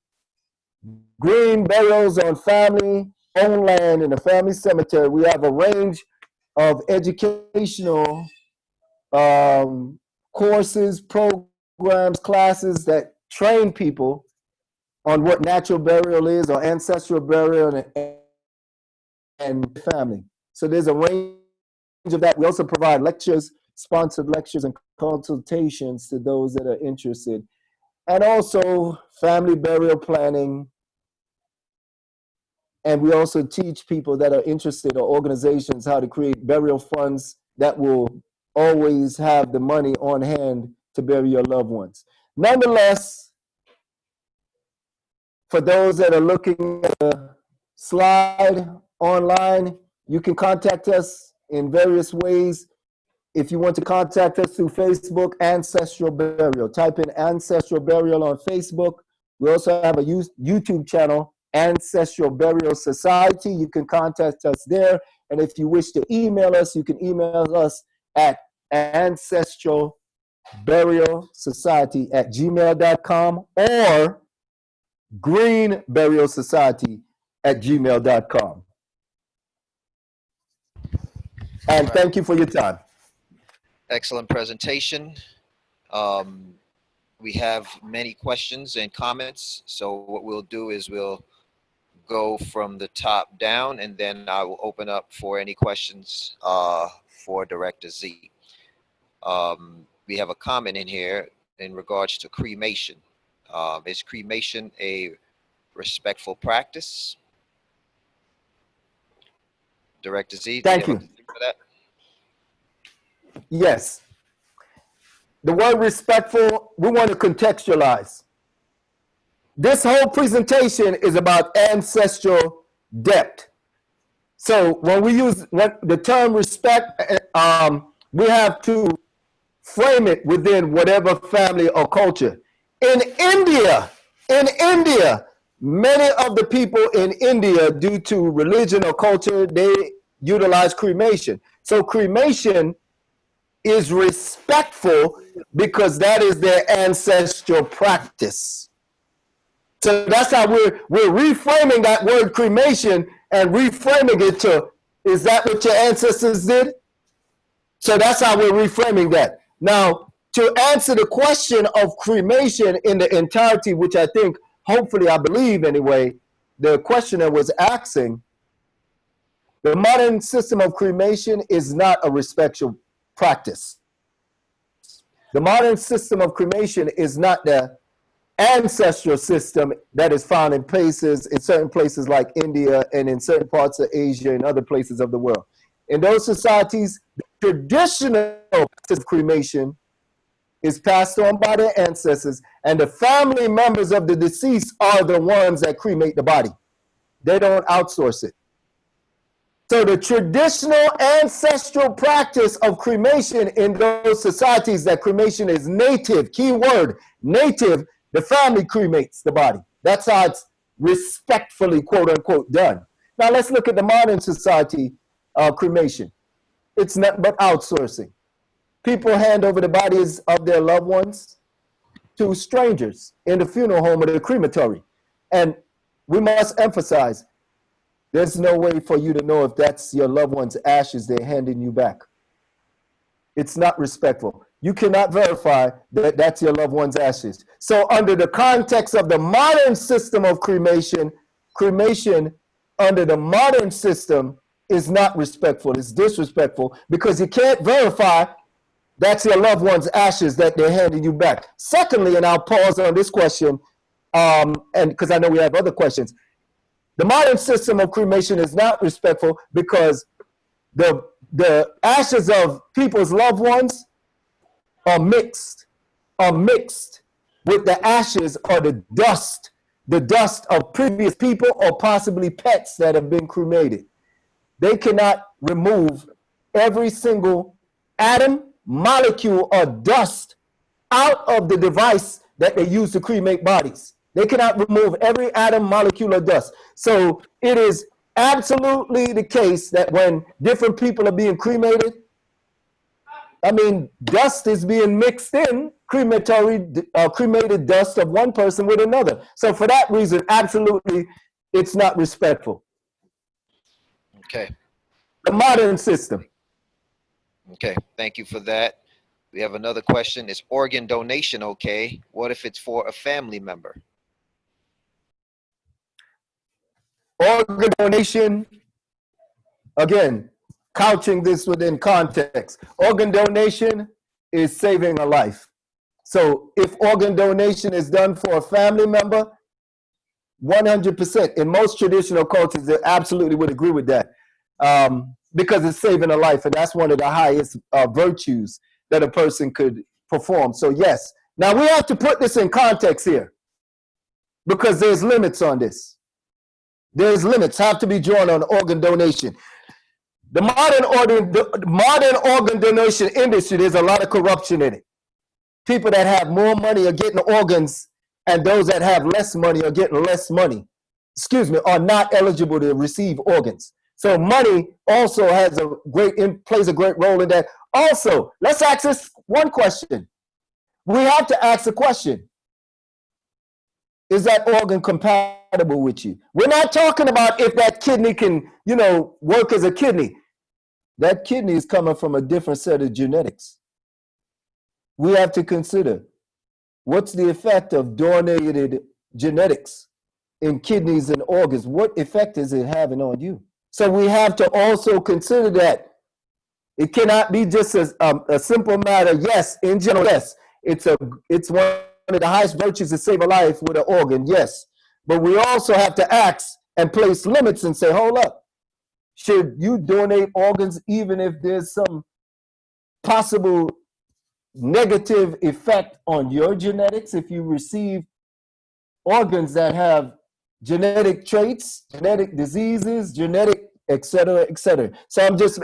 green burials on family-owned land in the family cemetery. We have a range of educational courses, programs, classes that train people on what natural burial is or ancestral burial and family. So there's a range of that. We also provide lectures, sponsored lectures and consultations to those that are interested. And also family burial planning. And we also teach people that are interested or organizations how to create burial funds that will always have the money on hand to bury your loved ones. Nonetheless, for those that are looking at the slide online, you can contact us in various ways. if you want to contact us through Facebook, Ancestral Burial. Type in Ancestral Burial on Facebook. We also have a YouTube channel, Ancestral Burial Society. You can contact us there. And if you wish to email us, you can email us at ancestralburialsociety@gmail.com or greenburialsociety@gmail.com. And All right. thank you for your time. Excellent presentation. Um, we have many questions and comments. So what we'll do is we'll go from the top down, and then I will open up for any questions for Director Z. We have a comment in here in regards to cremation. Is cremation a respectful practice? Director Z, do you Thank have a you. comment for that? Yes. The word respectful, we want to contextualize. This whole presentation is about ancestral depth. So when we use the term respect, we have to frame it within whatever family or culture. In India, many of the people in India, due to religion or culture, they utilize cremation. So cremation is respectful because that is their ancestral practice. So that's how we're reframing that word cremation and reframing it to, is that what your ancestors did? So that's how we're reframing that. Now, to answer the question of cremation in the entirety, which I think, hopefully, I believe anyway, the questioner was asking, the modern system of cremation is not a respectful practice. The modern system of cremation is not the ancestral system that is found in certain places like India and in certain parts of Asia and other places of the world. In those societies, the traditional practice of cremation is passed on by their ancestors, and the family members of the deceased are the ones that cremate the body. They don't outsource it. So the traditional ancestral practice of cremation in those societies, that cremation is native, key word, native, the family cremates the body. That's how it's respectfully, quote unquote, done. Now let's look at the modern society cremation. It's nothing but outsourcing. People hand over the bodies of their loved ones to strangers in the funeral home or the crematory. And we must emphasize, there's no way for you to know if that's your loved one's ashes they're handing you back. It's not respectful. You cannot verify that that's your loved one's ashes. So under the context of the modern system of cremation, cremation under the modern system is not respectful. It's disrespectful because you can't verify that's your loved one's ashes that they're handing you back. Secondly, and I'll pause on this question, and because I know we have other questions, the modern system of cremation is not respectful because the ashes of people's loved ones are mixed with the ashes or the dust of previous people or possibly pets that have been cremated. They cannot remove every single atom, molecule, or dust out of the device that they use to cremate bodies. They cannot remove every atom, molecule, or dust. So it is absolutely the case that when different people are being cremated, I mean, dust is being mixed in, cremated dust of one person with another. So for that reason, absolutely, it's not respectful. Okay. The modern system. Okay. Thank you for that. We have another question. Is organ donation okay? What if it's for a family member? Organ donation, again, couching this within context. Organ donation is saving a life. So if organ donation is done for a family member, 100%. In most traditional cultures, they absolutely would agree with that because it's saving a life. And that's one of the highest virtues that a person could perform. So yes. Now we have to put this in context here because there's limits on this. There's limits have to be drawn on organ donation. The modern organ donation industry, there's a lot of corruption in it. People that have more money are getting organs, and those that have less money are getting less money. Excuse me, are not eligible to receive organs. So money also plays a great role in that. Also, let's ask this one question. We have to ask the question: is that organ compatible with you? We're not talking about if that kidney can, work as a kidney. That kidney is coming from a different set of genetics. We have to consider what's the effect of donated genetics in kidneys and organs. What effect is it having on you? So we have to also consider that it cannot be just a simple matter. Yes, in general, yes, it's one of the highest virtues to save a life with an organ. Yes, but we also have to ask and place limits and say, hold up, should you donate organs even if there's some possible negative effect on your genetics if you receive organs that have genetic traits, genetic diseases, genetic, et cetera, et cetera. So I'm just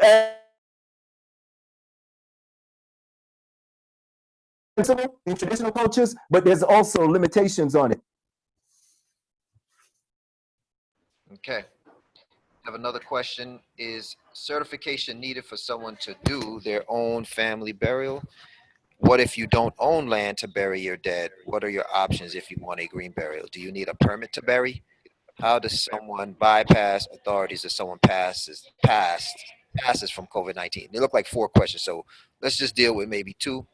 in traditional cultures, but there's also limitations on it. Okay. I have another question. Is certification needed for someone to do their own family burial? What if you don't own land to bury your dead? What are your options if you want a green burial? Do you need a permit to bury? How does someone bypass authorities if someone passes from COVID-19? They look like four questions, so let's just deal with maybe two.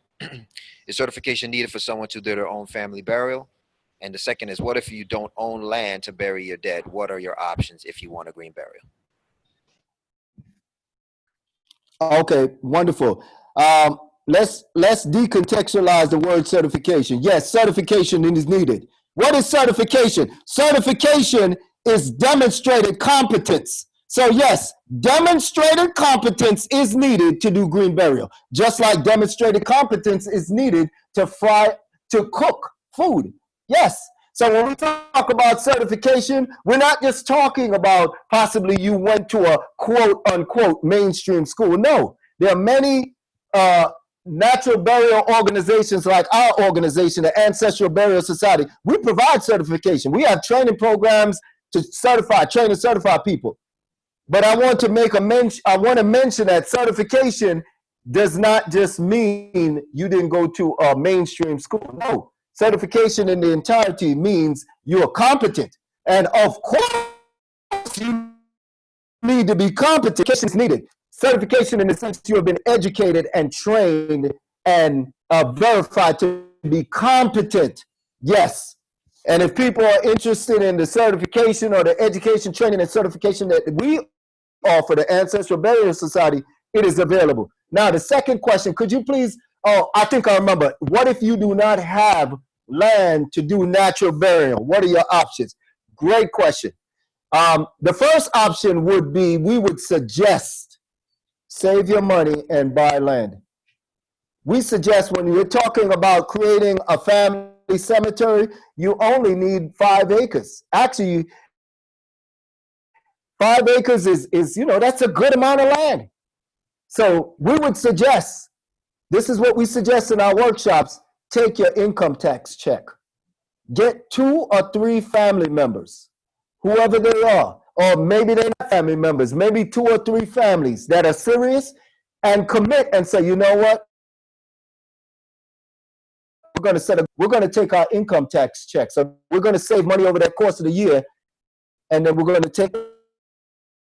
Is certification needed for someone to do their own family burial? And the second is, what if you don't own land to bury your dead? What are your options if you want a green burial? Okay, wonderful. Um, let's decontextualize the word certification. Yes, certification is needed. What is certification? Certification is demonstrated competence. So yes, demonstrated competence is needed to do green burial, just like demonstrated competence is needed to cook food. Yes. So when we talk about certification, we're not just talking about possibly you went to a quote unquote mainstream school. No, there are many natural burial organizations like our organization, the Ancestral Burial Society. We provide certification. We have training programs to train and certify people. But I want to mention that certification does not just mean you didn't go to a mainstream school. No, certification in the entirety means you are competent. And of course, you need to be competent. Certification is needed. Certification in the sense you have been educated and trained and verified to be competent. Yes. And if people are interested in the certification or the education, training, and certification that we offer, the Ancestral Burial Society, it is available. Now, the second question, could you please, I think I remember, what if you do not have land to do natural burial? What are your options? Great question. The first option would be, we would suggest, save your money and buy land. We suggest when you're talking about creating a family cemetery, you only need 5 acres. Actually, 5 acres is that's a good amount of land. So we would suggest, this is what we suggest in our workshops, take your income tax check. Get 2 or 3 family members, whoever they are, or maybe they're not family members, maybe 2 or 3 families that are serious, and commit and say, you know what? We're going to take our income tax check. So we're going to save money over the course of the year, and then we're going to take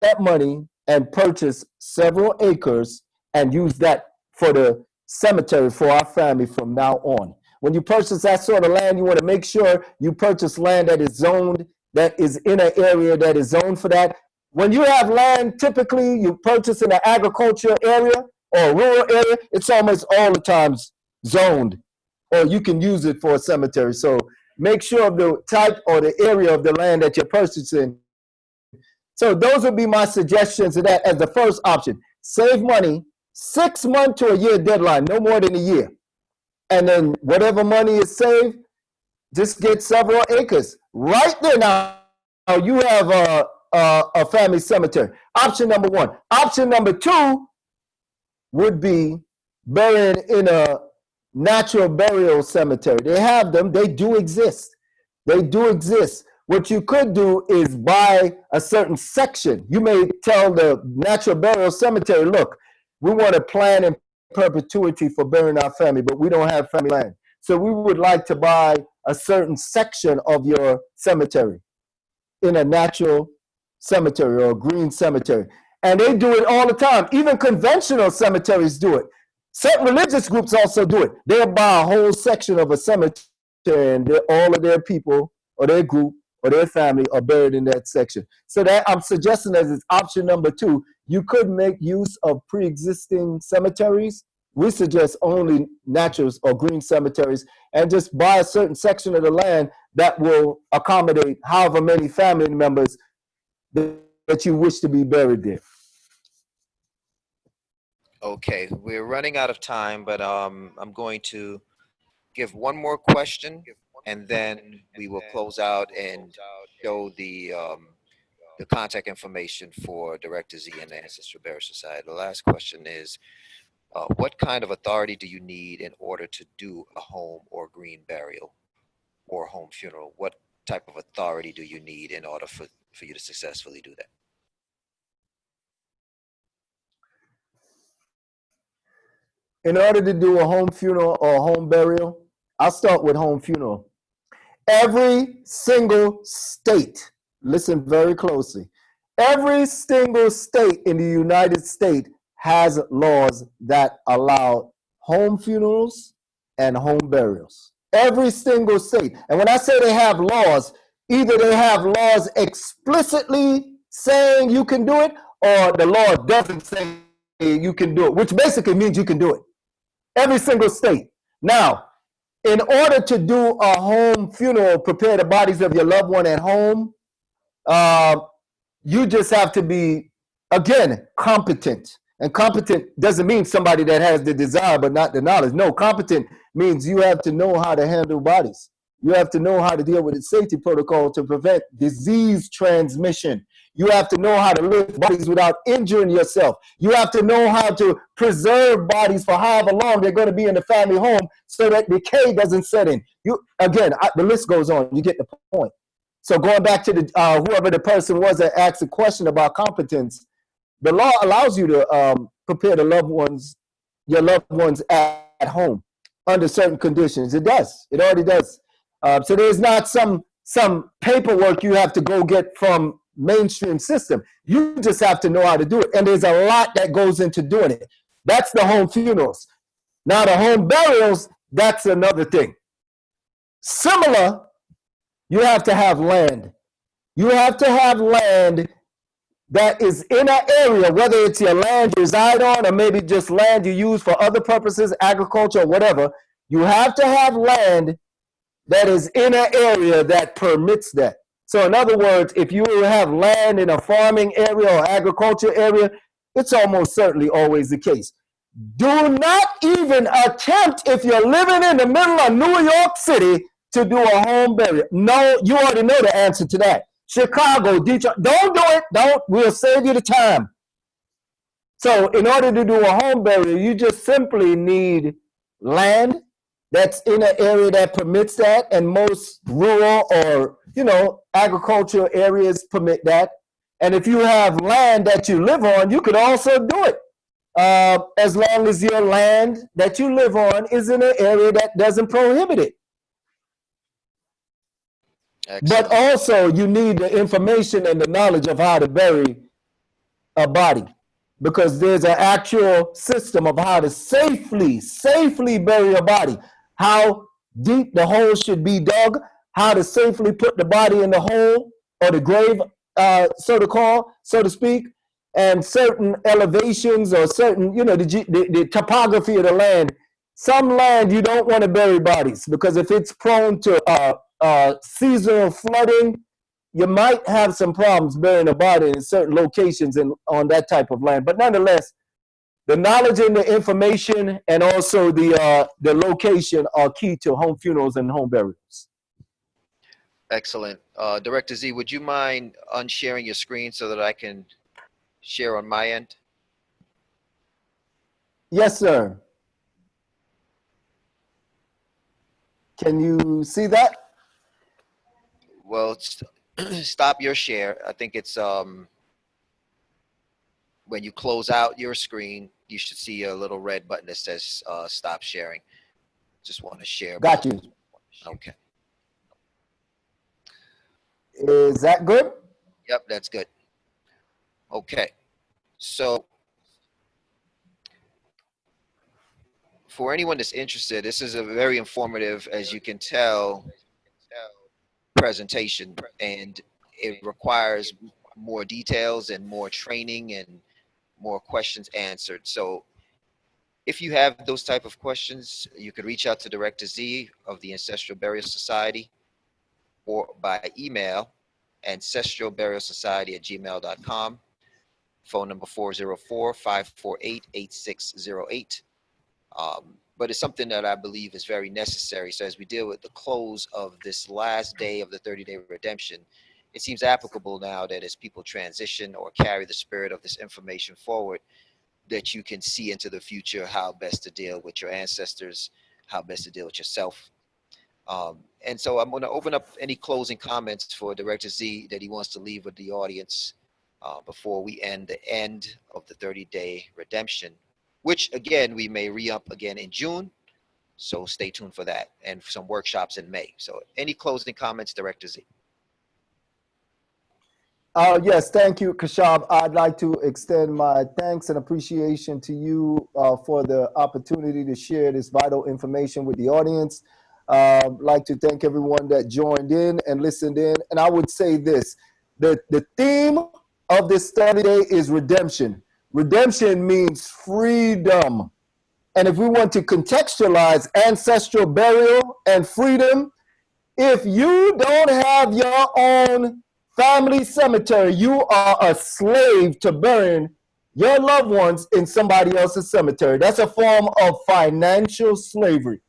that money and purchase several acres and use that for the cemetery for our family from now on. When you purchase that sort of land, you want to make sure you purchase land that is zoned, that is in an area that is zoned for that. When you have land, typically you purchase in an agricultural area or a rural area, it's almost all the times zoned, or you can use it for a cemetery. So make sure of the type or the area of the land that you're purchasing. So those would be my suggestions to that as the first option. Save money, 6 month to a year deadline, no more than a year. And then whatever money is saved, just get several acres. Right there now, you have a family cemetery. Option number one. Option number two would be buried in a natural burial cemetery. They have them. They do exist. They do exist. What you could do is buy a certain section. You may tell the natural burial cemetery, look, we want to plan in perpetuity for burying our family, but we don't have family land. So we would like to buy a certain section of your cemetery in a natural cemetery or a green cemetery. And they do it all the time. Even conventional cemeteries do it. Certain religious groups also do it. They'll buy a whole section of a cemetery and all of their people or their group or their family are buried in that section. So that I'm suggesting as it's option number two, you could make use of pre-existing cemeteries. We suggest only natural or green cemeteries and just buy a certain section of the land that will accommodate however many family members that you wish to be buried there. Okay, we're running out of time, but I'm going to give one more question, and then we will close out and show the contact information for Director Z and the Ancestral Burial Society. The last question is, what kind of authority do you need in order to do a home or green burial or home funeral? What type of authority do you need in order for you to successfully do that? In order to do a home funeral or a home burial, I'll start with home funeral. Every single state, listen very closely, every single state in the United States has laws that allow home funerals and home burials. Every single state. And when I say they have laws, either they have laws explicitly saying you can do it, or the law doesn't say you can do it, which basically means you can do it. Every single state. Now, in order to do a home funeral, prepare the bodies of your loved one at home, you just have to be, again, competent. And competent doesn't mean somebody that has the desire but not the knowledge. No, competent means you have to know how to handle bodies. You have to know how to deal with the safety protocol to prevent disease transmission. You have to know how to lift bodies without injuring yourself. You have to know how to preserve bodies for however long they're going to be in the family home so that decay doesn't set in. The list goes on. You get the point. So going back to the whoever the person was that asked a question about competence, the law allows you to prepare your loved ones at home under certain conditions. It does. It already does. So there's not some paperwork you have to go get from mainstream system. You just have to know how to do it. And there's a lot that goes into doing it. That's the home funerals. Now the home burials, that's another thing. Similar, you have to have land. You have to have land that is in an area, whether it's your land you reside on or maybe just land you use for other purposes, agriculture or whatever. You have to have land that is in an area that permits that. So in other words, if you have land in a farming area or agriculture area, it's almost certainly always the case. Do not even attempt, if you're living in the middle of New York City, to do a home burial. No, you already know the answer to that. Chicago, Detroit, don't do it. Don't. We'll save you the time. So in order to do a home burial, you just simply need land that's in an area that permits that, and most rural or agricultural areas permit that. And if you have land that you live on, you could also do it, as long as your land that you live on is in an area that doesn't prohibit it. Excellent. But also you need the information and the knowledge of how to bury a body, because there's an actual system of how to safely bury a body, how deep the hole should be dug, how to safely put the body in the hole or the grave, so to speak, and certain elevations or certain, the topography of the land. Some land you don't want to bury bodies, because if it's prone to seasonal flooding, you might have some problems burying a body in certain locations on that type of land. But nonetheless, the knowledge and the information and also the location are key to home funerals and home burials. Excellent. Director Z, would you mind unsharing your screen so that I can share on my end? Yes, sir. Can you see that? Well, stop your share. I think it's when you close out your screen, you should see a little red button that says stop sharing. Just want to share Got both. you. Okay. Is that good? Yep, that's good. Okay. So for anyone that's interested, this is a very informative, as you can tell, presentation, and it requires more details and more training and more questions answered. So if you have those type of questions, you could reach out to Director Z of the Ancestral Burial Society or by email, ancestralburialsociety@gmail.com, phone number 404-548-8608. But it's something that I believe is very necessary. So as we deal with the close of this last day of the 30-day redemption, it seems applicable now that as people transition or carry the spirit of this information forward, that you can see into the future how best to deal with your ancestors, how best to deal with yourself. And so I'm going to open up any closing comments for Director Z that he wants to leave with the audience before we end the end of the 30-day redemption, which again, we may re-up again in June. So stay tuned for that and some workshops in May. So any closing comments, Director Z? Yes, thank you, Kashab. I'd like to extend my thanks and appreciation to you for the opportunity to share this vital information with the audience. Like to thank everyone that joined in and listened in. And I would say this, the theme of this study day is redemption. Redemption means freedom. And if we want to contextualize ancestral burial and freedom, if you don't have your own family cemetery, you are a slave to burying your loved ones in somebody else's cemetery. That's a form of financial slavery.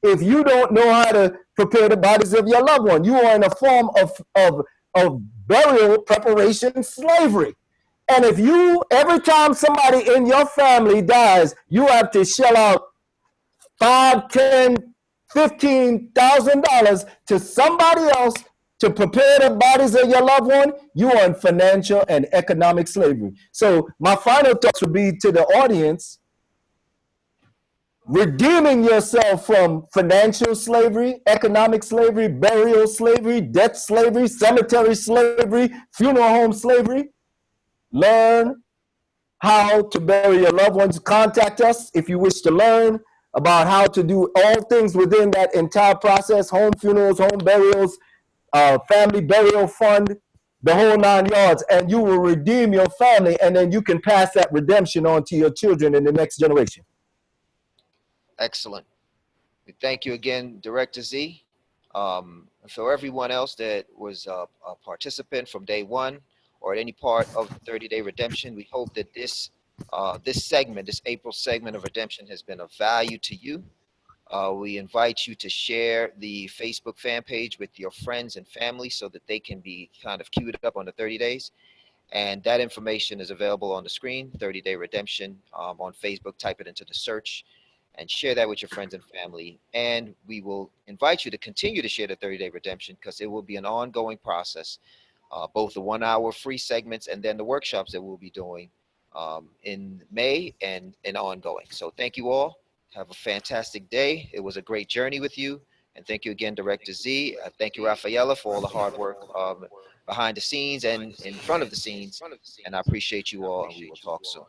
If you don't know how to prepare the bodies of your loved one, you are in a form of burial preparation slavery. And if you, every time somebody in your family dies, you have to shell out five, $10,000, $15,000 to somebody else to prepare the bodies of your loved one, you are in financial and economic slavery. So my final thoughts would be to the audience, redeeming yourself from financial slavery, economic slavery, burial slavery, death slavery, cemetery slavery, funeral home slavery. Learn how to bury your loved ones. Contact us if you wish to learn about how to do all things within that entire process: home funerals, home burials, family burial fund, the whole 9 yards, and you will redeem your family, and then you can pass that redemption on to your children in the next generation. Excellent. We thank you again, Director Z. For everyone else that was a participant from day one or at any part of the 30-day redemption, we hope that this segment, this April segment of redemption, has been of value to you. We invite you to share the Facebook fan page with your friends and family so that they can be kind of queued up on the 30 days. And that information is available on the screen, 30-day redemption on Facebook. Type it into the search and share that with your friends and family. And we will invite you to continue to share the 30-day redemption because it will be an ongoing process, both the 1 hour free segments and then the workshops that we'll be doing in May and ongoing. So thank you all. Have a fantastic day. It was a great journey with you. And thank you again, Director Z. Thank you, Rafaela, for all the hard work behind the scenes and in front of the scenes. And I appreciate you all, and we will talk soon.